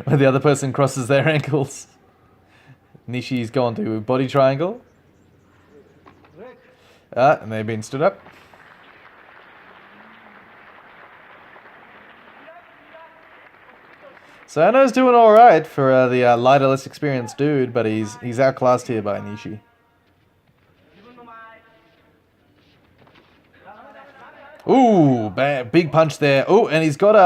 the other person crosses their ankles. Nishi's gone to body triangle. And they've been stood up. So Ono's doing all right for the lighter, less experienced dude, but he's outclassed here by Nishi. big punch there. Oh, and he's got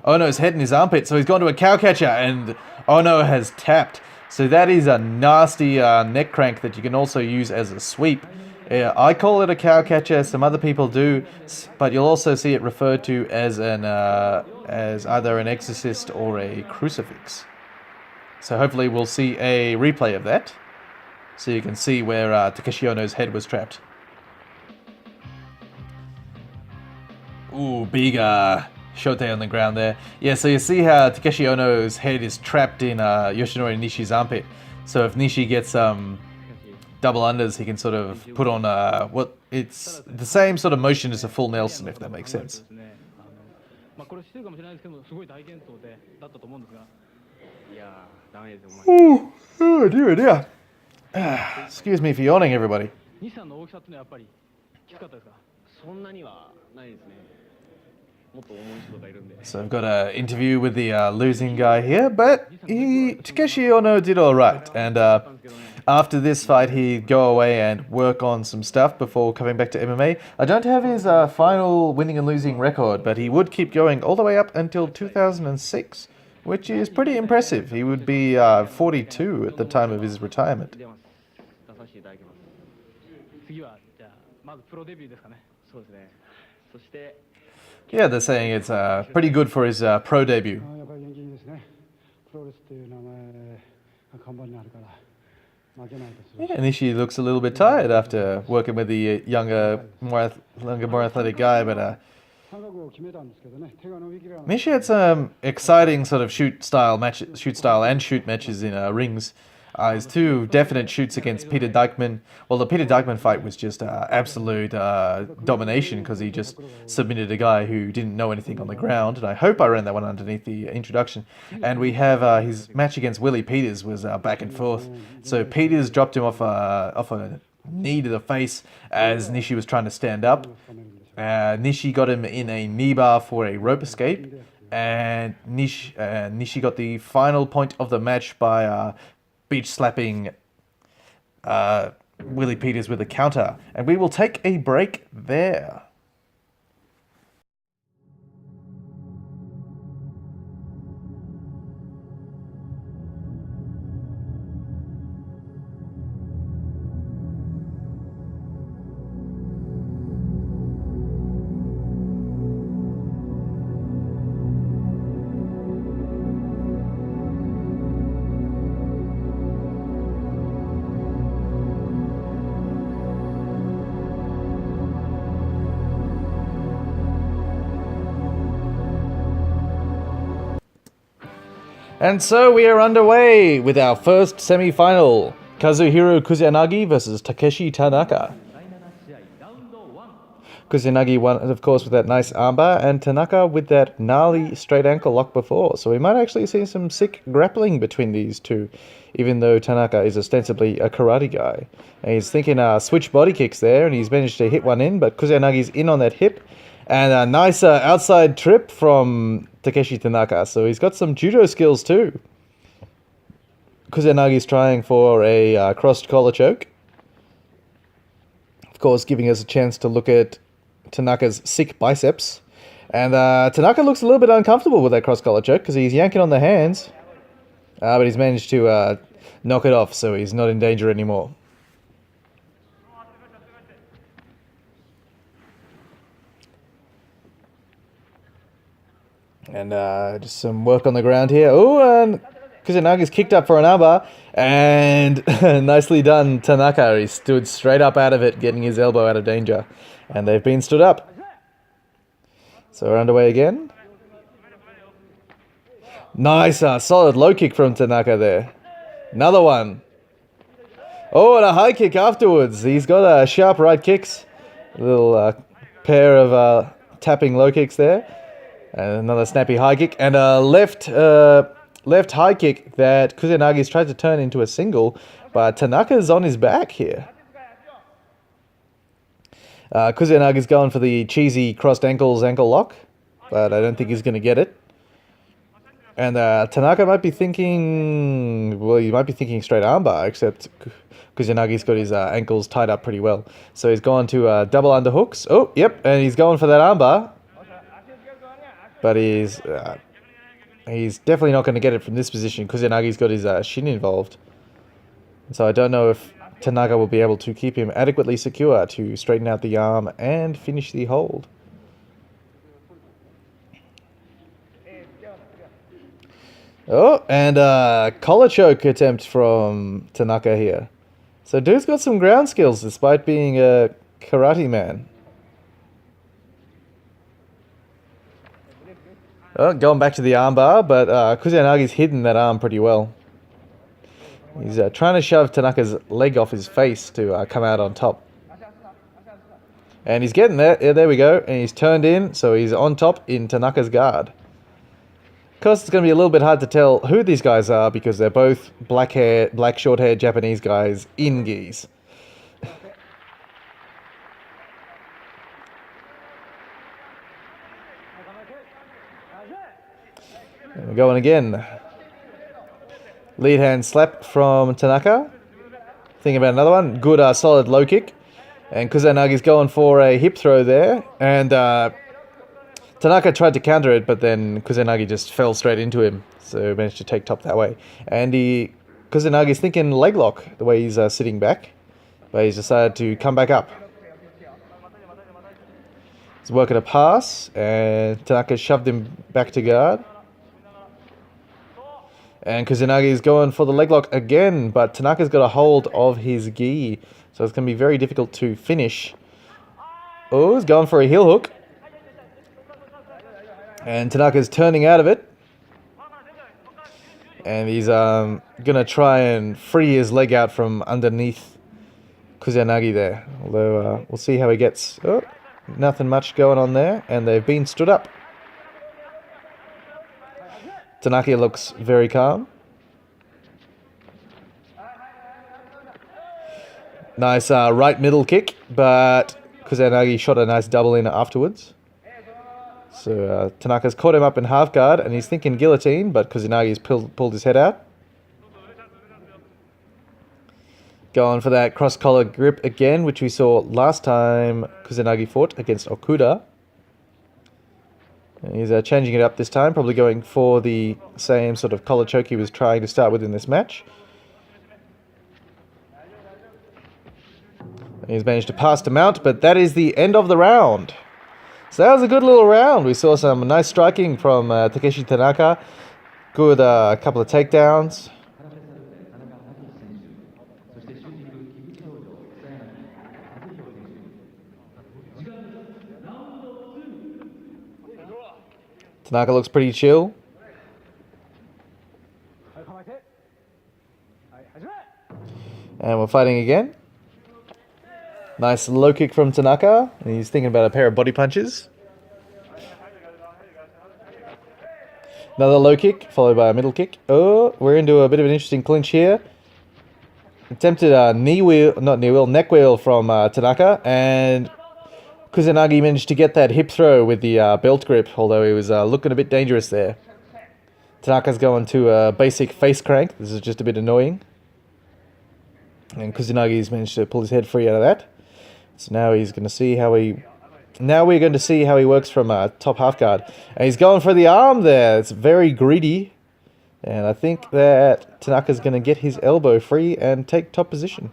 Ono's head in his armpit, so he's gone to a cow catcher, and Ono has tapped. So that is a nasty neck crank that you can also use as a sweep. I call it a cow catcher, some other people do, but you'll also see it referred to as as either an exorcist or a crucifix. So hopefully we'll see a replay of that, so you can see where Takeshi Ono's head was trapped. Ooh, big shote on the ground there. Yeah, so you see how Takeshi Ono's head is trapped in Yoshinori Nishi's armpit. So if Nishi gets double unders, he can sort of put on it's the same sort of motion as a full Nelson, if that makes sense. Oh, oh dear, dear. Excuse me for yawning, everybody. So I've got an interview with the losing guy here, but Takeshi Ono did alright, and after this fight he'd go away and work on some stuff before coming back to MMA. I don't have his final winning and losing record, but he would keep going all the way up until 2006, which is pretty impressive. He would be 42 at the time of his retirement. Yeah, they're saying it's pretty good for his pro debut. Yeah, Nishi looks a little bit tired after working with the younger, more athletic guy, but Nishi had some exciting sort of shoot style and shoot matches in rings. His two definite shoots against Peter Dykman. Well, the Peter Dykman fight was just absolute domination because he just submitted a guy who didn't know anything on the ground. And I hope I ran that one underneath the introduction. And we have his match against Willie Peters was back and forth. So Peters dropped him off a knee to the face as Nishi was trying to stand up. Nishi got him in a knee bar for a rope escape. And Nishi got the final point of the match by beach slapping Willie Peters with a counter. And we will take a break there. And so we are underway with our first semi-final. Kazuhiro Kusanagi versus Takeshi Tanaka. Kusanagi won, of course, with that nice armbar, and Tanaka with that gnarly straight ankle lock before. So we might actually see some sick grappling between these two, even though Tanaka is ostensibly a karate guy. And he's thinking switch body kicks there, and he's managed to hit one in, but Kusanagi's in on that hip. And a nice outside trip from Takeshi Tanaka. So he's got some judo skills too. Kusanagi's trying for a crossed collar choke. Of course, giving us a chance to look at Tanaka's sick biceps. And Tanaka looks a little bit uncomfortable with that cross collar choke because he's yanking on the hands. But he's managed to knock it off, so he's not in danger anymore. And just some work on the ground here. Oh, and Kusanagi's kicked up for an armbar. And nicely done, Tanaka. He stood straight up out of it, getting his elbow out of danger. And they've been stood up. So we're underway again. Nice, solid low kick from Tanaka there. Another one. Oh, and a high kick afterwards. He's got sharp right kicks. A little pair of tapping low kicks there. And another snappy high kick, and a left high kick that Kusanagi's tried to turn into a single, but Tanaka's on his back here. Kusanagi's going for the cheesy crossed ankle lock, but I don't think he's going to get it. And Tanaka might be thinking, well, he might be thinking straight armbar, except Kusanagi's got his ankles tied up pretty well. So he's gone to double underhooks. Oh, yep, and he's going for that armbar. But he's definitely not going to get it from this position. Kuzenagi's got his shin involved. So I don't know if Tanaka will be able to keep him adequately secure to straighten out the arm and finish the hold. Oh, and a collar choke attempt from Tanaka here. So dude's got some ground skills despite being a karate man. Oh, going back to the armbar, but Kuzenagi's hidden that arm pretty well. He's trying to shove Tanaka's leg off his face to come out on top. And he's getting there. Yeah, there we go. And he's turned in, so he's on top in Tanaka's guard. Of course, it's going to be a little bit hard to tell who these guys are because they're both black short-haired Japanese guys in gis. And we're going again. Lead hand slap from Tanaka. Thinking about another one. Good solid low kick. And Kuzenagi's going for a hip throw there. And Tanaka tried to counter it, but then Kuzenagi just fell straight into him. So managed to take top that way. And Kuzenagi's thinking leg lock, the way he's sitting back. But he's decided to come back up. He's working a pass. And Tanaka shoved him back to guard. And Kuzenagi's going for the leg lock again, but Tanaka's got a hold of his gi, so it's going to be very difficult to finish. Oh, he's going for a heel hook. And Tanaka's turning out of it. And he's going to try and free his leg out from underneath Kuzenagi there. Although we'll see how he gets. Oh, nothing much going on there, and they've been stood up. Tanaka looks very calm. Nice right middle kick, but Kuzenagi shot a nice double in afterwards. So Tanaka's caught him up in half guard, and he's thinking guillotine, but Kuzenagi's pulled his head out. Going for that cross-collar grip again, which we saw last time Kuzenagi fought against Okuda. He's changing it up this time, probably going for the same sort of collar choke he was trying to start with in this match. He's managed to pass to mount, but that is the end of the round. So that was a good little round. We saw some nice striking from Takeshi Tanaka. Good couple of takedowns. Tanaka looks pretty chill. And we're fighting again. Nice low kick from Tanaka. And he's thinking about a pair of body punches. Another low kick, followed by a middle kick. Oh, we're into a bit of an interesting clinch here. Attempted a neck wheel from Tanaka. And Kuzenagi managed to get that hip throw with the belt grip, although he was looking a bit dangerous there. Tanaka's going to a basic face crank. This is just a bit annoying. And Kuzenagi's managed to pull his head free out of that. So now he's going to see how he... Now we're going to see how he works from top half guard. And he's going for the arm there. It's very greedy. And I think that Tanaka's going to get his elbow free and take top position.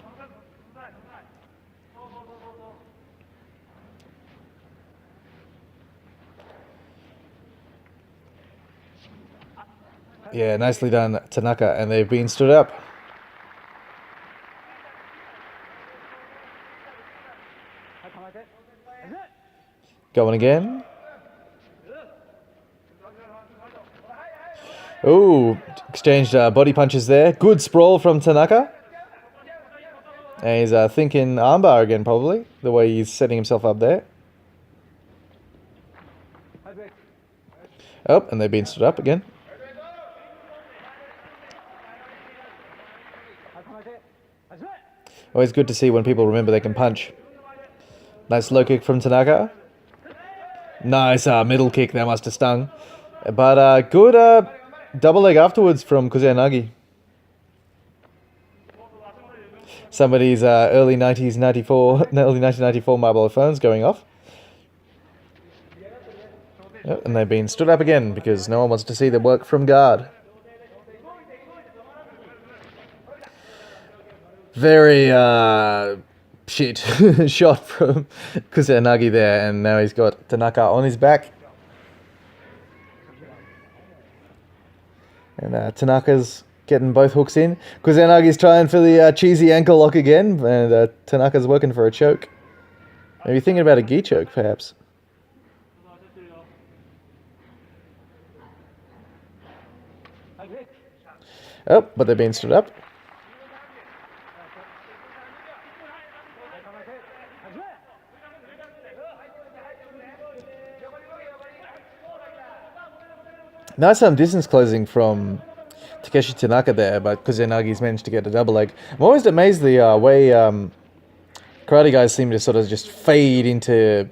Yeah, nicely done, Tanaka, and they've been stood up. Going again. Ooh, exchanged body punches there. Good sprawl from Tanaka. And he's thinking armbar again, probably, the way he's setting himself up there. Oh, and they've been stood up again. Always good to see when people remember they can punch. Nice low kick from Tanaka. Nice middle kick, that must have stung. But good double leg afterwards from Kuzenagi. Somebody's early 1994 mobile phones going off. Oh, and they've been stood up again because no one wants to see the work from guard. Very shit shot from Kusanagi there, and now he's got Tanaka on his back. And Tanaka's getting both hooks in. Kuzanagi's trying for the cheesy ankle lock again, and Tanaka's working for a choke. Maybe thinking about a gi choke, perhaps. Oh, but they're being stood up. Nice distance closing from Takeshi Tanaka there, but Kuzanagi's managed to get a double leg. I'm always amazed the way karate guys seem to sort of just fade into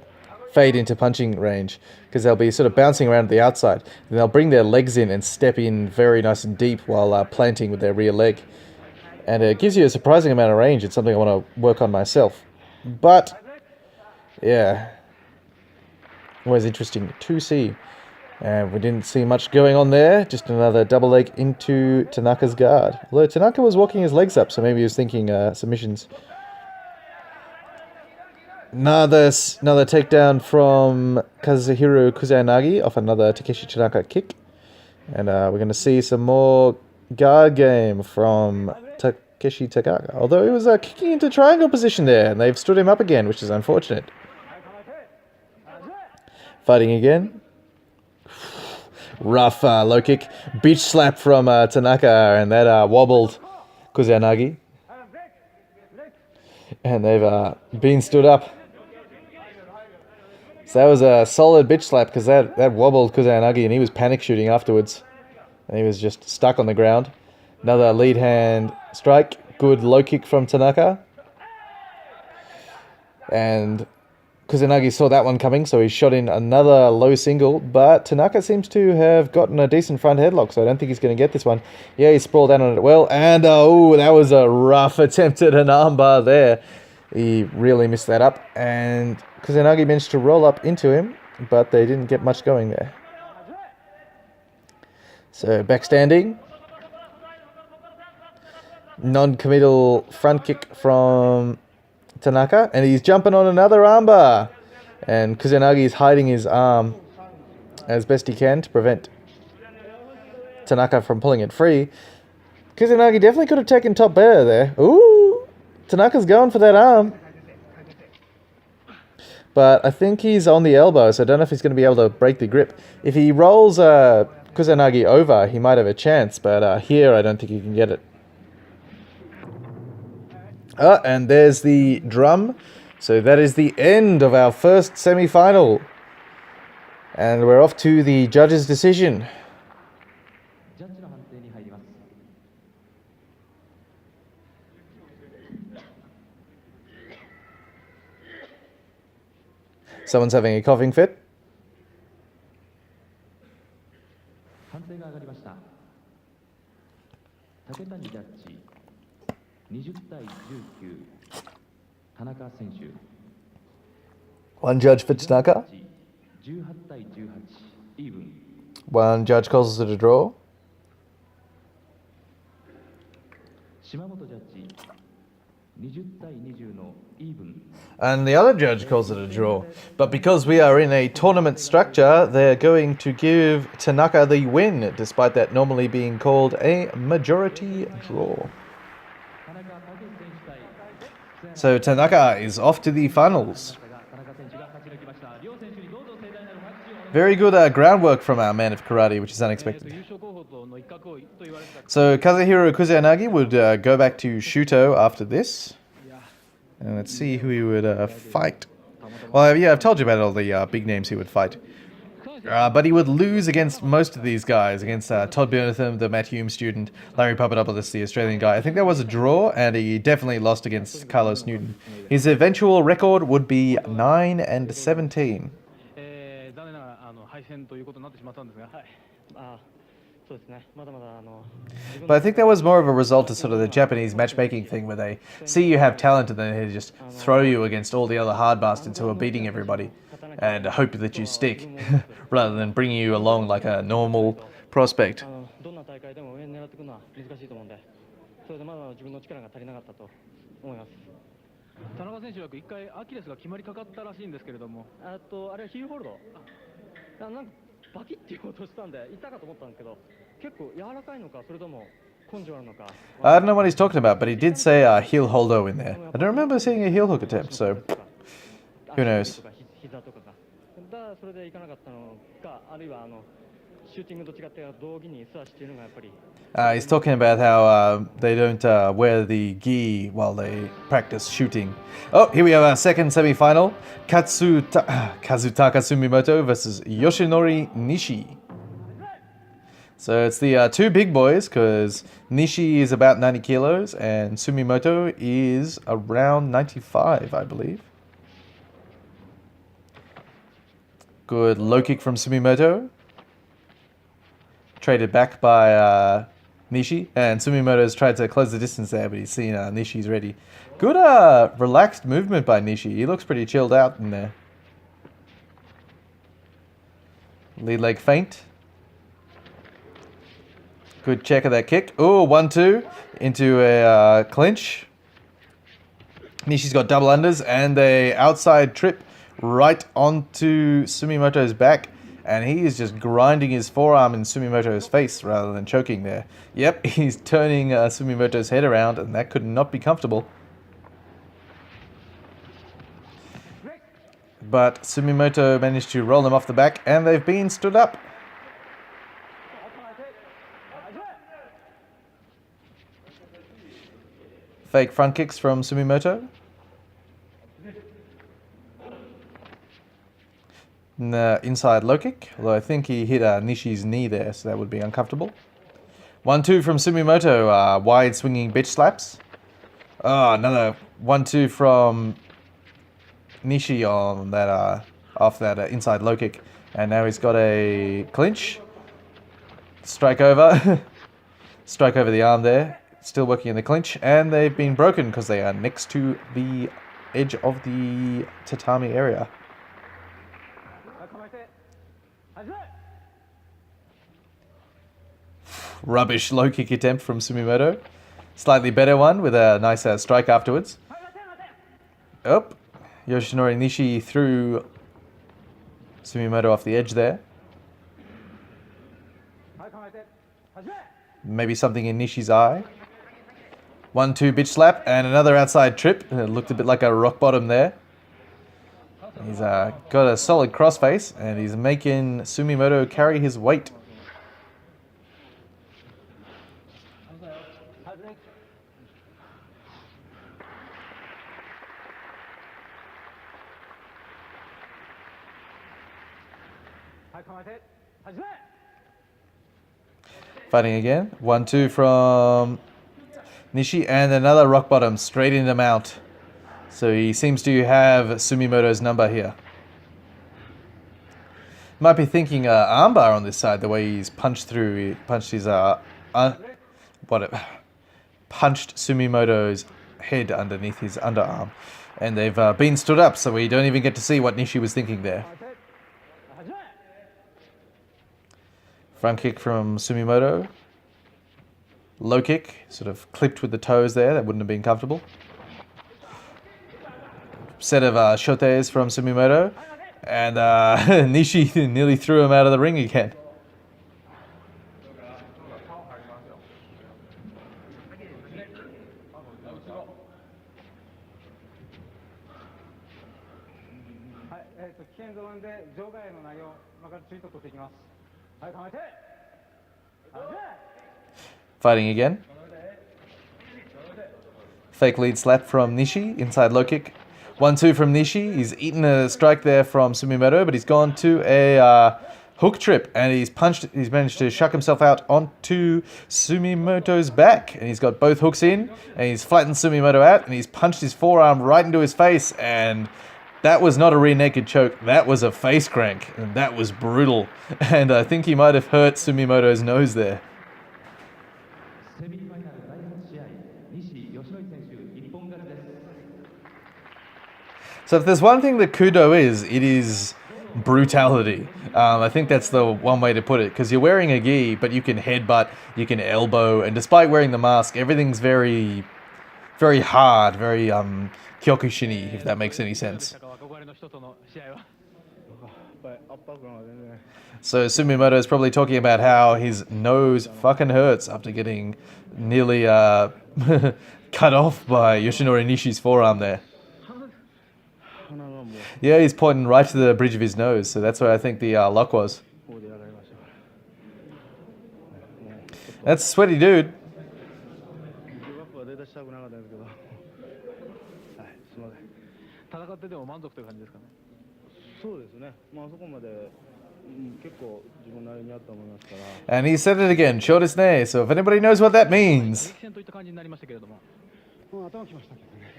punching range, because they'll be sort of bouncing around the outside, and they'll bring their legs in and step in very nice and deep while planting with their rear leg. And it gives you a surprising amount of range. It's something I want to work on myself. But, yeah, always interesting to see. And we didn't see much going on there. Just another double leg into Tanaka's guard. Although Tanaka was walking his legs up, so maybe he was thinking submissions. Another takedown from Kazuhiro Kusanagi off another Takeshi Tanaka kick. And we're going to see some more guard game from Takeshi Tanaka. Although he was kicking into triangle position there, and they've stood him up again, which is unfortunate. Fighting again. Rough low kick, beach slap from Tanaka, and that wobbled Kusanagi. And they've been stood up. So that was a solid bitch slap, because that wobbled Kusanagi, and he was panic shooting afterwards. And he was just stuck on the ground. Another lead hand strike. Good low kick from Tanaka. And Kusanagi saw that one coming, so he shot in another low single, but Tanaka seems to have gotten a decent front headlock, so I don't think he's going to get this one. Yeah, he sprawled down on it well, and that was a rough attempt at an armbar there. He really missed that up, and Kusanagi managed to roll up into him, but they didn't get much going there. So, backstanding. Non-committal front kick from Tanaka, and he's jumping on another armbar, and Kusanagi is hiding his arm as best he can to prevent Tanaka from pulling it free. Kusanagi definitely could have taken top better there. Ooh, Tanaka's going for that arm, but I think he's on the elbow, so I don't know if he's going to be able to break the grip. If he rolls Kusanagi over, he might have a chance, but here I don't think he can get it. And there's the drum. So that is the end of our first semi-final. And we're off to the judge's decision. Someone's having a coughing fit. One judge for Tanaka. One judge calls it a draw. And the other judge calls it a draw. But because we are in a tournament structure, they're going to give Tanaka the win, despite that normally being called a majority draw. So Tanaka is off to the finals. Very good groundwork from our man of karate, which is unexpected. So Kazuhiro Kusanagi would go back to Shuto after this. And let's see who he would fight. Well, yeah, I've told you about all the big names he would fight. But he would lose against most of these guys, against Todd Berntham, the Matt Hume student, Larry Papadopoulos, the Australian guy. I think that was a draw, and he definitely lost against Carlos Newton. His eventual record would be 9-17. But I think that was more of a result of sort of the Japanese matchmaking thing, where they see you have talent and then they just throw you against all the other hard bastards who are beating everybody. and hope that you stick rather than bringing you along like a normal prospect. どんな大会でも上に狙っていくのは難しいと思うんで、それでまだ自分の力が足りなかったと思います。田中選手は1回アキレスが決まりかかったらしいんですけれども、あれはヒールホールド、なんかバキッていう音したんで痛かと思ったんですけど、結構柔らかいのかそれとも根性あるのか。I don't know what he's talking about, but he did say a heel holdo in there. I don't remember seeing a heel hook attempt, so who knows. 膝とかが。だそれでいかなかったのか、あるいはシューティングと違って道着に素足っていうのがやっぱり。He's talking about how they don't wear the gi while they practice shooting. Oh, here we have our second semi-final. Kazutaka Sumimoto versus Yoshinori Nishi. So it's the two big boys, because Nishi is about 90 kilos and Sumimoto is around 95, I believe. Good low kick from Sumimoto. Traded back by Nishi, and Sumimoto's tried to close the distance there, but he's seen Nishi's ready. Good relaxed movement by Nishi. He looks pretty chilled out in there. Lead leg feint. Good check of that kick. Oh, 1-2 into a clinch. Nishi's got double unders and a outside trip right onto Sumimoto's back. And he is just grinding his forearm in Sumimoto's face rather than choking there. Yep, he's turning Sumimoto's head around, and that could not be comfortable. But Sumimoto managed to roll him off the back, and they've been stood up. Fake front kicks from Sumimoto. Inside low kick, although I think he hit Nishi's knee there, so that would be uncomfortable. 1-2 from Sumimoto, wide swinging bitch slaps. Oh, another 1-2 from Nishi on that off that inside low kick, and now he's got a clinch. Strike over, strike over the arm there. Still working in the clinch, and they've been broken because they are next to the edge of the tatami area. Rubbish low kick attempt from Sumimoto. Slightly better one with a nice strike afterwards. Oh, Yoshinori Nishi threw Sumimoto off the edge there. Maybe something in Nishi's eye. 1-2 bitch slap and another outside trip. It looked a bit like a rock bottom there. He's got a solid crossface, and he's making Sumimoto carry his weight. Fighting again. 1-2 from Nishi and another rock bottom straight into mount. So he seems to have Sumimoto's number here. Might be thinking armbar on this side, the way he's punched through. He punched his punched Sumimoto's head underneath his underarm, and they've been stood up, so we don't even get to see what Nishi was thinking there. Front kick from Sumimoto. Low kick, sort of clipped with the toes there. That wouldn't have been comfortable. Set of shotes from Sumimoto. And Nishi nearly threw him out of the ring again. Fighting again. Fake lead slap from Nishi. Inside low kick. 1-2 from Nishi. He's eaten a strike there from Sumimoto, but he's gone to a hook trip, and he's managed to shuck himself out onto Sumimoto's back, and he's got both hooks in, and he's flattened Sumimoto out, and he's punched his forearm right into his face, and that was not a rear naked choke. That was a face crank, and that was brutal. And I think he might have hurt Sumimoto's nose there. So if there's one thing that Kudo is, it is brutality. I think that's the one way to put it, because you're wearing a gi, but you can headbutt, you can elbow, and despite wearing the mask, everything's very, very hard, very kyokushini, if that makes any sense. やっぱり圧迫感が全然 So Sumimoto is probably talking about how his nose fucking hurts after getting nearly cut off by Yoshinori Nishi's forearm there. 鼻がもう Yeah, he's pointing right to the bridge of his nose, so that's where I think the lock was. こうでやられましたからもう That's a sweaty dude. ギブアップは出だしたくなかったんですけどはいすみません戦ってでも満足という感じですかね。そうですねまあそこまで、結構自分なりにあったと思いますから And he said it again, shortest nay, so if anybody knows what that means. 激戦といった感じになりましたけれども。もう頭きましたけどね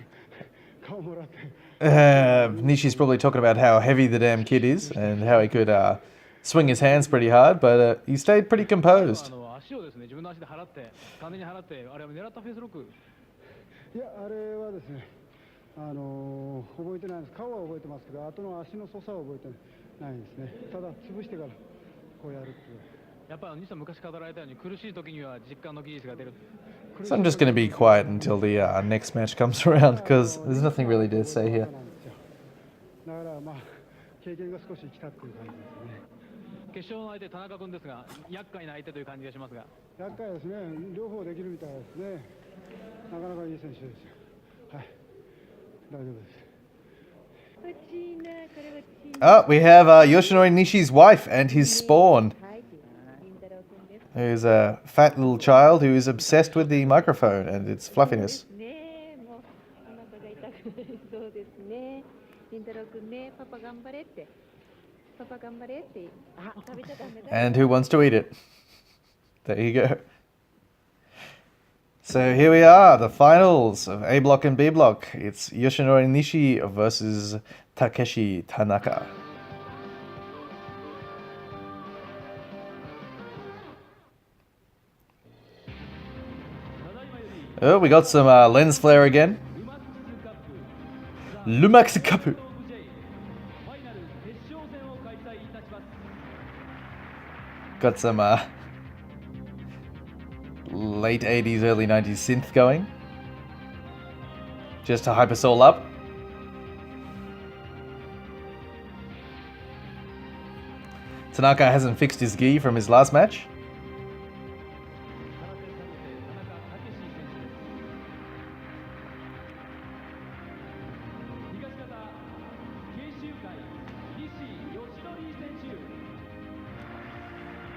顔もらって Nishi's probably talking about how heavy the damn kid is and how he could swing his hands pretty hard, but he stayed pretty composed. 足をですね、自分の足で払って、完全に払って、あれは狙ったフェイスロック。いや、あれはですね、覚えてないです。顔は覚えてますけど、後の足の操作は覚えてないですね。ただ、潰してからこうやるっていう。やっぱり西さん昔語られたように苦しい時には実感の技術が出る。 So I'm just going to be quiet until the next match comes around, because there's nothing really to say here. だからまあ経験が少し生きたっていう感じですね。決勝の相手田中君ですが、厄介な相手という感じがしますが。厄介ですね。両方できるみたいですね。なかなかいい選手ですよ。はい。大丈夫です。 Oh, we have Yoshinori Nishi's wife and his spawn, who's a fat little child who is obsessed with the microphone and its fluffiness. ねえ、もうお腹が痛くなりそうですね。りんたろうくんね、パパ頑張れって。パパ頑張れって。あ、食べちゃダメだ。 And who wants to eat it? There you go. So here we are, the finals of A Block and B Block. It's Yoshinori Nishi versus Takeshi Tanaka. Oh, we got some lens flare again. Lumax Cup. Got some late 80s, early 90s synth going. Just to hype us all up. Tanaka hasn't fixed his gi from his last match.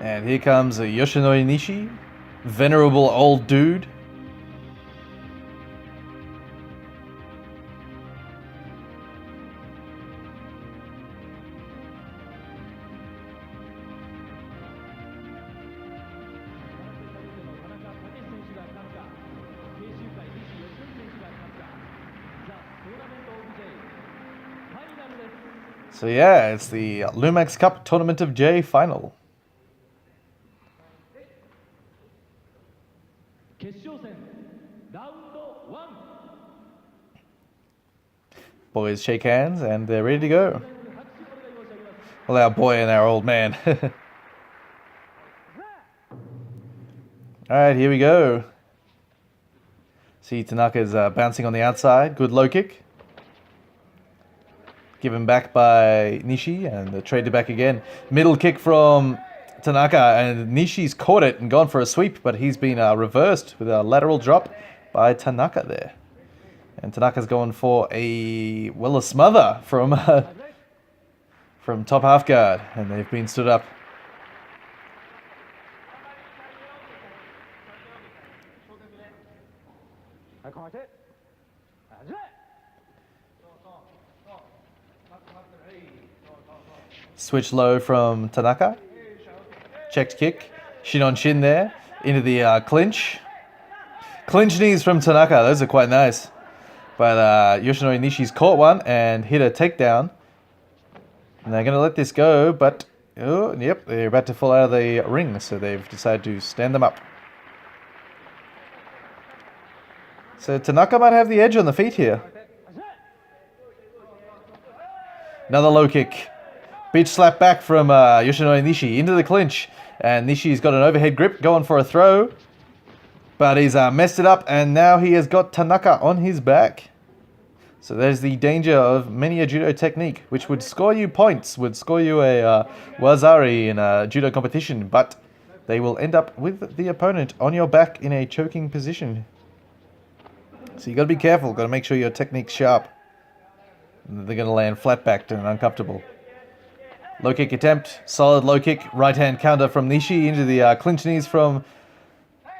And here comes Yoshinori Nishi, venerable old dude. So yeah, it's the Lumax Cup Tournament of J final. Boys shake hands and they're ready to go. Well, our boy and our old man. Alright, here we go. See, Tanaka's bouncing on the outside. Good low kick. Given back by Nishi and traded back again. Middle kick from Tanaka, and Nishi's caught it and gone for a sweep, but he's been reversed with a lateral drop by Tanaka there. And Tanaka's going for a smother from top half guard, and they've been stood up. Switch low from Tanaka. Checked kick. Shin on shin there. Into the clinch. Clinch knees from Tanaka. Those are quite nice. But Yoshinori Nishi's caught one and hit a takedown. And they're going to let this go, but... Oh, yep, they're about to fall out of the ring, so they've decided to stand them up. So Tanaka might have the edge on the feet here. Another low kick. Beach slap back from Yoshinori Nishi into the clinch. And Nishi's got an overhead grip going for a throw. But he's messed it up, and now he has got Tanaka on his back. So there's the danger of many a judo technique, which would score you points, would score you a wazari in a judo competition, but they will end up with the opponent on your back in a choking position. So you got to be careful, got to make sure your technique's sharp. They're going to land flat-backed and uncomfortable. Low kick attempt, solid low kick, right-hand counter from Nishi into the clinch knees from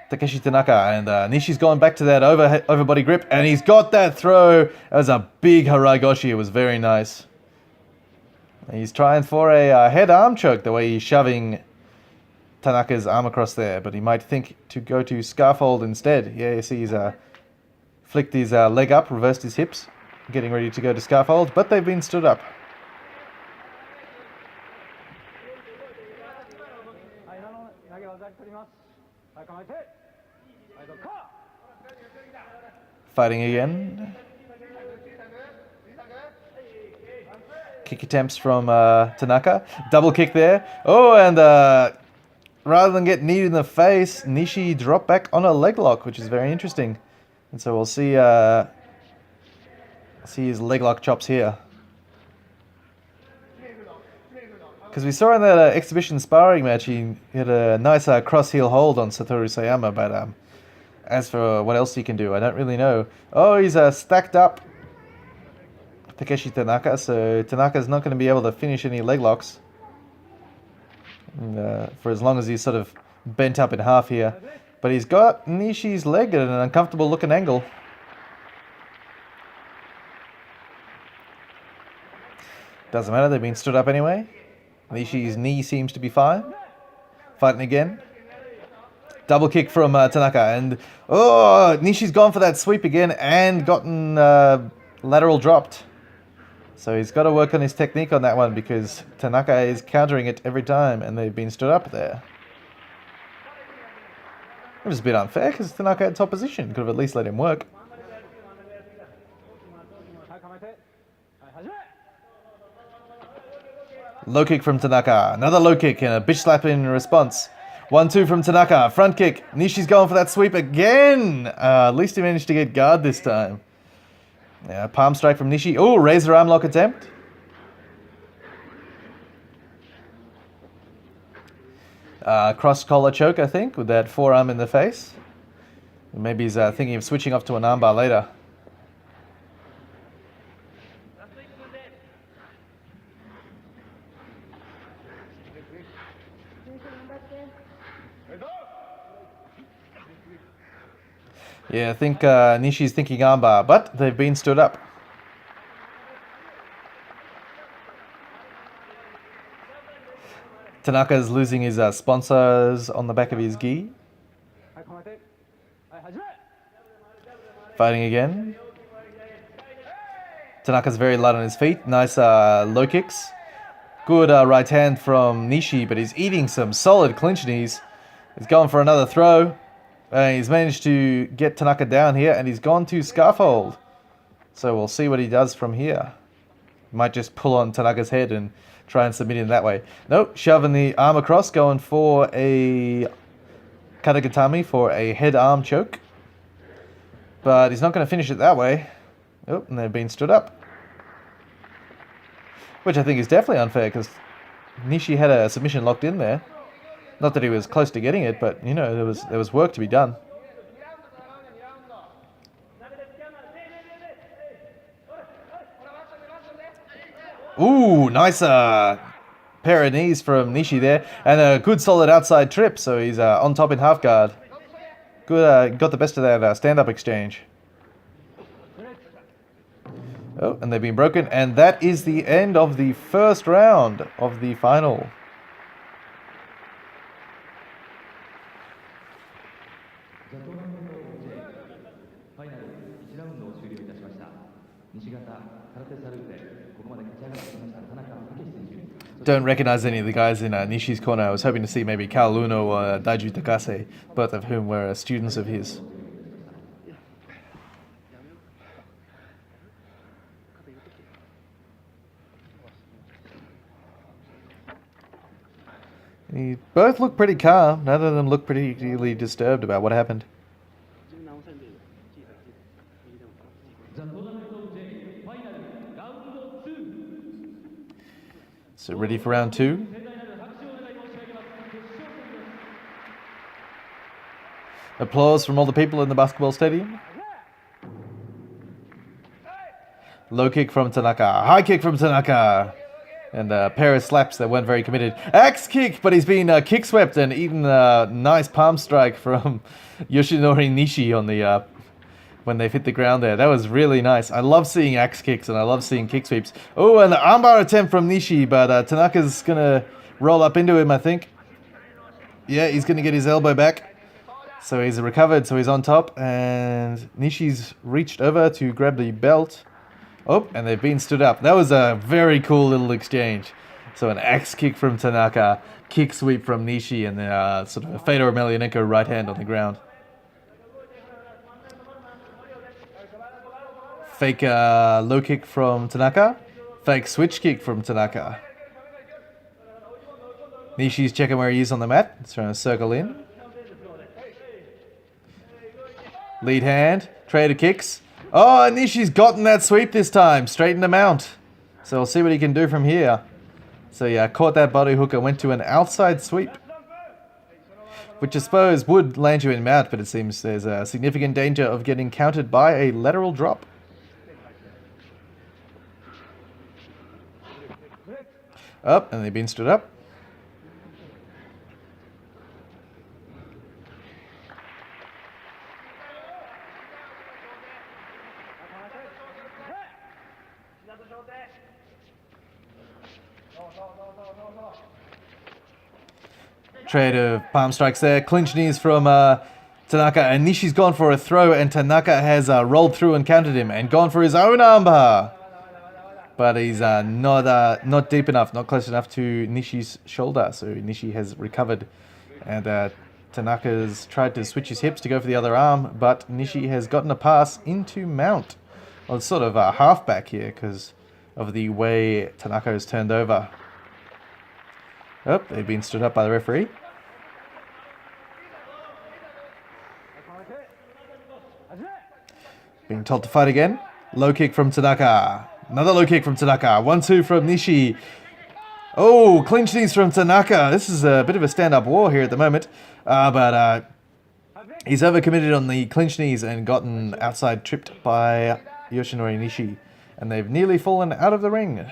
Takeshi Tanaka, and Nishi's gone back to that overbody grip, and he's got that throw. That was a big Haraigoshi. It was very nice. He's trying for a head arm choke, the way he's shoving Tanaka's arm across there, but he might think to go to scarf hold instead. Yeah, you see he's flicked his leg up, reversed his hips, getting ready to go to scarf hold, but they've been stood up. Fighting again. Kick attempts from Tanaka. Double kick there. Oh, and rather than get kneed in the face, Nishi dropped back on a leg lock, which is very interesting. And so we'll see his leg lock chops here. Because we saw in that exhibition sparring match, he had a nice cross heel hold on Satoru Sayama, but as for what else he can do, I don't really know. Oh, he's stacked up Takeshi Tanaka, so Tanaka's not going to be able to finish any leg locks. And, for as long as he's sort of bent up in half here. But he's got Nishi's leg at an uncomfortable looking angle. Doesn't matter, they've been stood up anyway. Nishi's knee seems to be fine. Fighting again. Double kick from Tanaka, and oh, Nishi's gone for that sweep again and gotten lateral dropped. So he's got to work on his technique on that one, because Tanaka is countering it every time, and they've been stood up there. It was a bit unfair because Tanaka had top position. Could have at least let him work. Low kick from Tanaka. Another low kick and a bitch slap in response. 1-2 from Tanaka. Front kick. Nishi's going for that sweep again. At least he managed to get guard this time. Yeah, palm strike from Nishi. Oh, razor arm lock attempt. Cross collar choke, I think, with that forearm in the face. Maybe he's thinking of switching off to an armbar later. Yeah, I think Nishi's thinking armbar, but they've been stood up. Tanaka's losing his sponsors on the back of his gi. Fighting again. Tanaka's very light on his feet. Nice low kicks. Good right hand from Nishi, but he's eating some solid clinch knees. He's going for another throw. He's managed to get Tanaka down here, and he's gone to scarf hold. So we'll see what he does from here. Might just pull on Tanaka's head and try and submit him that way. Nope, shoving the arm across, going for a katagatami for a head arm choke. But he's not going to finish it that way. Oh, and they've been stood up. Which I think is definitely unfair, because Nishi had a submission locked in there. Not that he was close to getting it, but, you know, there was work to be done. Ooh, nice pair of knees from Nishi there. And a good solid outside trip, so he's on top in half guard. Good, got the best of that stand-up exchange. Oh, and they've been broken. And that is the end of the first round of the final. Don't recognize any of the guys in Nishi's corner. I was hoping to see maybe Kal Uno or Daiju Takase, both of whom were students of his. They both look pretty calm. None of them look particularly disturbed about what happened. So ready for round 2. Applause from all the people in the basketball stadium. Low kick from Tanaka. High kick from Tanaka. And a pair of slaps that weren't very committed. Axe kick, but he's been kick swept and eaten a nice palm strike from Yoshinori Nishi on the when they've hit the ground there. That was really nice. I love seeing axe kicks and I love seeing kick sweeps. Oh, and the armbar attempt from Nishi, but Tanaka's going to roll up into him, I think. Yeah, he's going to get his elbow back. So he's recovered, so he's on top. And Nishi's reached over to grab the belt. Oh, and they've been stood up. That was a very cool little exchange. So an axe kick from Tanaka, kick sweep from Nishi, and then sort of a Fedor Emelianenko right hand on the ground. Fake low kick from Tanaka. Fake switch kick from Tanaka. Nishi's checking where he is on the mat. He's trying to circle in. Lead hand. Trader kicks. Oh, Nishi's gotten that sweep this time. Straightened him out. So we'll see what he can do from here. So yeah, caught that body hook and went to an outside sweep. Which I suppose would land you in mount, but it seems there's a significant danger of getting countered by a lateral drop. Up, and they've been stood up. Trade of palm strikes there. Clinch knees from Tanaka, and Nishi's gone for a throw, and Tanaka has rolled through and countered him and gone for his own armbar. But he's not deep enough, not close enough to Nishi's shoulder. So Nishi has recovered, and Tanaka's tried to switch his hips to go for the other arm, but Nishi has gotten a pass into mount. Well, it's sort of a halfback here because of the way Tanaka has turned over. Oh, they've been stood up by the referee. Being told to fight again. Low kick from Tanaka. Another low kick from Tanaka. 1-2 from Nishi. Oh, clinch knees from Tanaka. This is a bit of a stand-up war here at the moment. But he's overcommitted on the clinch knees and gotten outside tripped by Yoshinori Nishi. And they've nearly fallen out of the ring.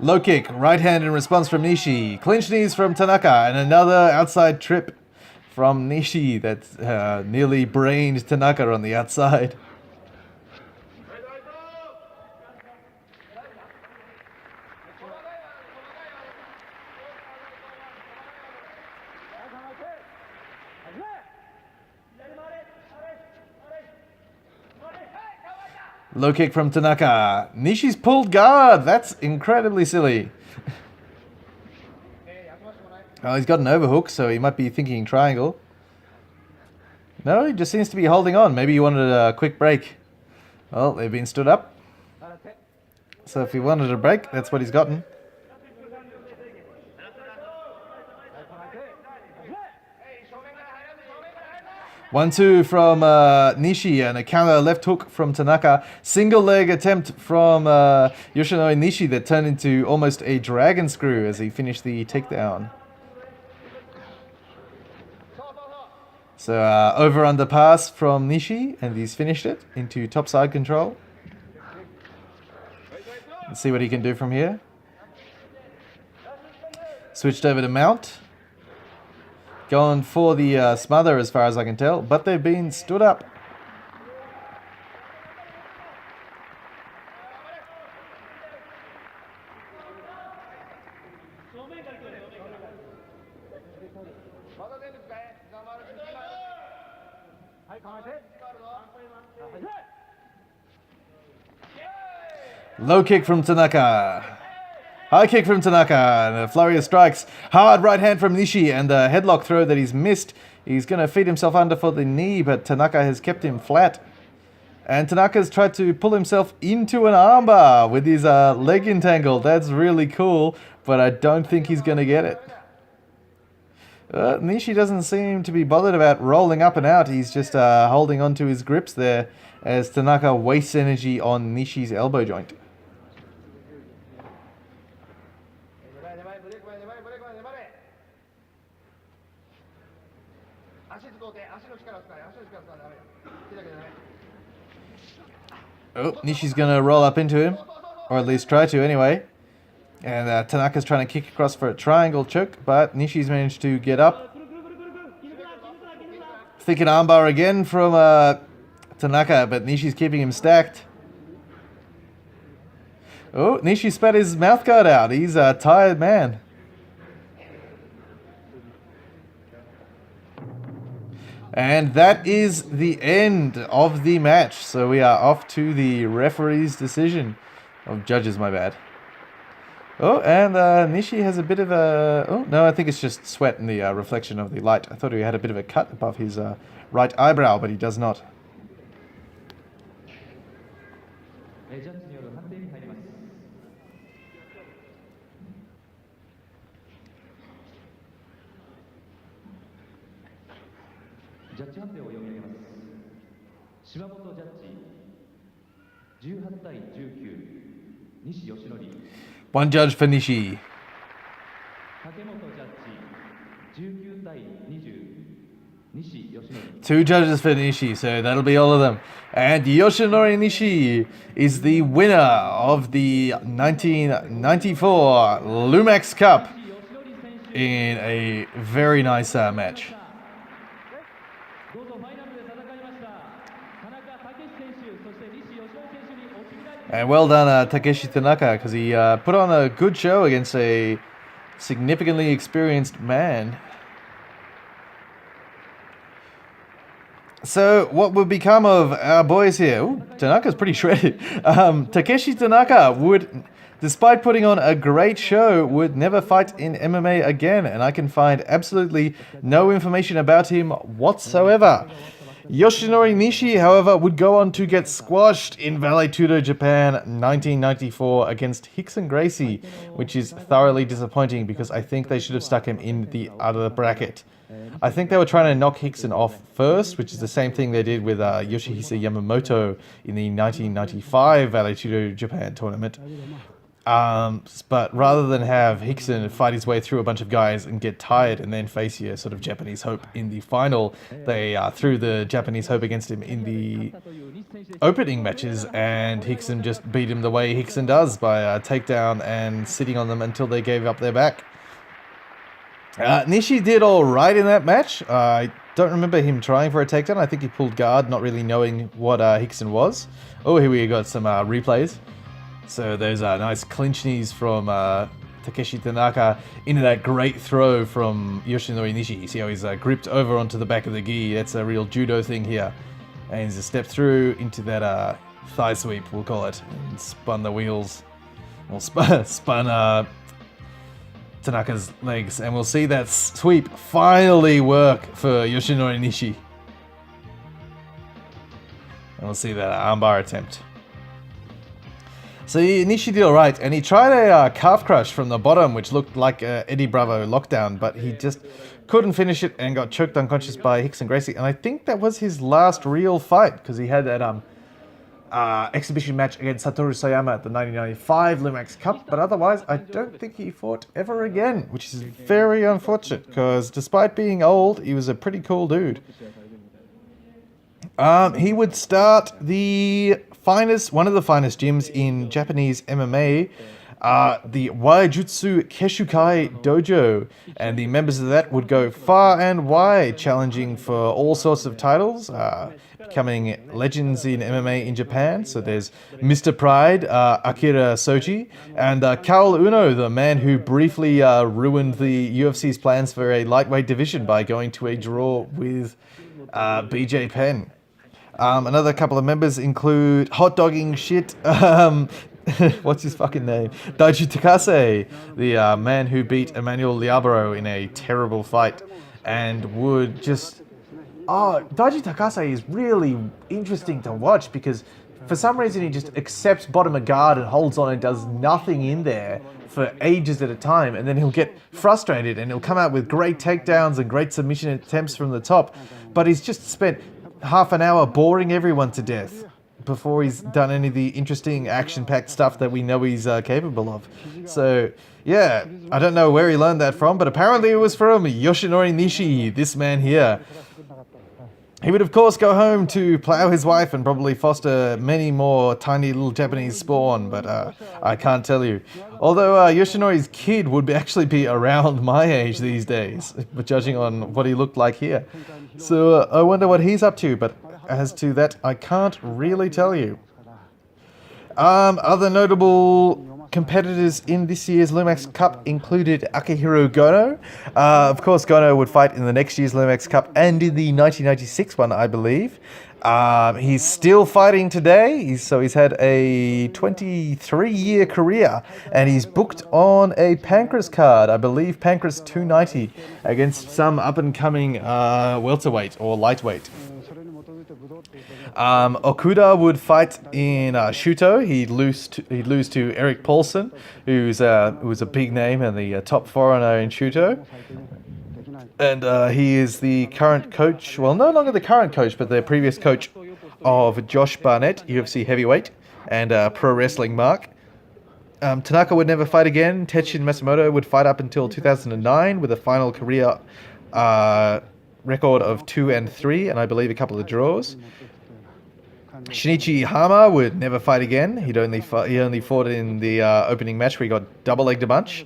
Low kick, right hand in response from Nishi. Clinch knees from Tanaka, and another outside trip from Nishi that nearly brained Tanaka on the outside. Low kick from Tanaka. Nishi's pulled guard. That's incredibly silly. Oh, he's got an overhook, so he might be thinking triangle. No, he just seems to be holding on. Maybe he wanted a quick break. Well, they've been stood up. So if he wanted a break, that's what he's gotten. 1-2 from Nishi, and a counter left hook from Tanaka. Single leg attempt from Yoshinori Nishi that turned into almost a dragon screw as he finished the takedown. So over under pass from Nishi, and he's finished it into top side control. Let's see what he can do from here. Switched over to mount. Going for the smother as far as I can tell, but they've been stood up. Low kick from Tanaka. High kick from Tanaka, and a flurry of strikes. Hard right hand from Nishi, and the headlock throw that he's missed. He's going to feed himself under for the knee, but Tanaka has kept him flat. And Tanaka's tried to pull himself into an armbar with his leg entangled. That's really cool, but I don't think he's going to get it. Nishi doesn't seem to be bothered about rolling up and out. He's just holding on to his grips there as Tanaka wastes energy on Nishi's elbow joint. Oh, Nishi's going to roll up into him, or at least try to anyway. And Tanaka's trying to kick across for a triangle choke, but Nishi's managed to get up. Thick an armbar again from Tanaka, but Nishi's keeping him stacked. Oh, Nishi spat his mouth guard out. He's a tired man. And that is the end of the match. So we are off to the referee's decision. Of judges, my bad. Oh, and Nishi has a bit of a... Oh, no, I think it's just sweat in the reflection of the light. I thought he had a bit of a cut above his right eyebrow, but he does not. One judge for Nishi. Two judges for Nishi, so that'll be all of them. And Yoshinori Nishi is the winner of the 1994 Lumax Cup in a very nice match. And well done, Takeshi Tanaka, because he put on a good show against a significantly experienced man. So, what would become of our boys here? Ooh, Tanaka's pretty shredded. Takeshi Tanaka would, despite putting on a great show, would never fight in MMA again, and I can find absolutely no information about him whatsoever. Yoshinori Nishi, however, would go on to get squashed in Vale Tudo, Japan, 1994 against Rickson Gracie, which is thoroughly disappointing because I think they should have stuck him in the other bracket. I think they were trying to knock Rickson off first, which is the same thing they did with Yoshihisa Yamamoto in the 1995 Vale Tudo Japan tournament. But rather than have Rickson fight his way through a bunch of guys and get tired and then face your sort of Japanese hope in the final, they threw the Japanese hope against him in the opening matches, and Rickson just beat him the way Rickson does by takedown and sitting on them until they gave up their back. Nishi did all right in that match. I don't remember him trying for a takedown. I think he pulled guard, not really knowing what Rickson was. Oh, here we got some replays. So there's nice clinch knees from Takeshi Tanaka into that great throw from Yoshinori Nishi. You see how he's gripped over onto the back of the gi. That's a real judo thing here. And he's a step through into that thigh sweep, we'll call it. And spun the wheels. Well, spun Tanaka's legs. And we'll see that sweep finally work for Yoshinori Nishi. And we'll see that armbar attempt. So Nishi did alright, and he tried a calf crush from the bottom, which looked like Eddie Bravo lockdown, but he just couldn't finish it and got choked unconscious by Rickson Gracie. And I think that was his last real fight, because he had that exhibition match against Satoru Sayama at the 1995 Lumax Cup, but otherwise I don't think he fought ever again, which is very unfortunate, because despite being old, he was a pretty cool dude. He would start one of the finest gyms in Japanese MMA, the Waijutsu Keshukai Dojo, and the members of that would go far and wide, challenging for all sorts of titles, becoming legends in MMA in Japan. So there's Mr. Pride, Akira Soji, and Kaol Uno, the man who briefly ruined the UFC's plans for a lightweight division by going to a draw with BJ Penn. Another couple of members include hot dogging shit. What's his fucking name? Daiji Takase, the man who beat Emmanuel Liabro in a terrible fight, and would just Daiji Takase is really interesting to watch because for some reason he just accepts bottom of guard and holds on and does nothing in there for ages at a time, and then he'll get frustrated and he'll come out with great takedowns and great submission attempts from the top, but he's just spent half an hour boring everyone to death before he's done any of the interesting action-packed stuff that we know he's capable of. So yeah, I don't know where he learned that from, but apparently it was from Yoshinori Nishi, this man here. He would, of course, go home to plow his wife and probably foster many more tiny little Japanese spawn, but I can't tell you. Although Yoshinori's kid would actually be around my age these days, judging on what he looked like here. So I wonder what he's up to, but as to that, I can't really tell you. Other notable competitors in this year's Lumax Cup included Akihiro Gono. Of course, Gono would fight in the next year's Lumax Cup and in the 1996 one, I believe. He's still fighting today, he's had a 23-year career, and he's booked on a Pancras card, I believe Pancras 290, against some up-and-coming welterweight or lightweight. Okuda would fight in Shuto. He'd lose to Eric Paulson, who's a big name and the top foreigner in Shuto. And he is the current coach, well, no longer the current coach, but the previous coach of Josh Barnett, UFC heavyweight, and pro wrestling mark. Tanaka would never fight again. Tetshin Matsumoto would fight up until 2009 with a final career record of 2-3, and I believe a couple of draws. Shinichi Hama would never fight again. He only fought in the opening match where he got double-legged a bunch.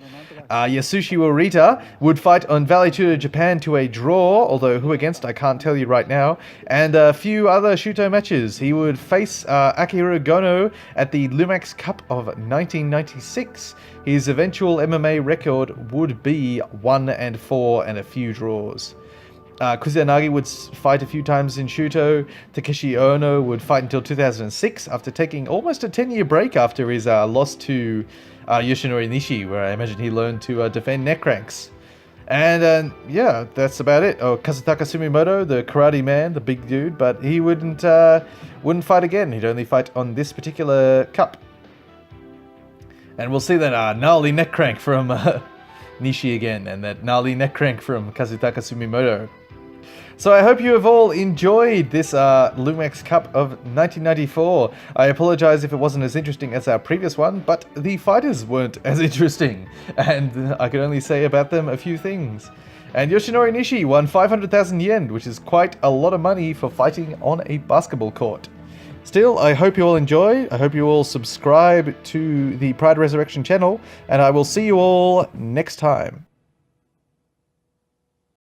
Yasushi Warita would fight on Valley Tudo Japan to a draw, although who against I can't tell you right now, and a few other Shuto matches. He would face Akihiro Gono at the Lumax Cup of 1996. His eventual MMA record would be 1-4 and a few draws. Kusanagi would fight a few times in Shuto. Takeshi Ono would fight until 2006 after taking almost a 10-year break after his loss to Yoshinori Nishi, where I imagine he learned to defend neck cranks. And yeah, that's about it. Kazutaka Sumimoto, the karate man, the big dude, but he wouldn't fight again. He'd only fight on this particular cup. And we'll see that gnarly neck crank from Nishi again, and that gnarly neck crank from Kazutaka Sumimoto. So I hope you have all enjoyed this Lumax Cup of 1994. I apologize if it wasn't as interesting as our previous one, but the fighters weren't as interesting, and I can only say about them a few things. And Yoshinori Nishi won 500,000 yen, which is quite a lot of money for fighting on a basketball court. Still, I hope you all enjoy. I hope you all subscribe to the Pride Resurrection channel, and I will see you all next time.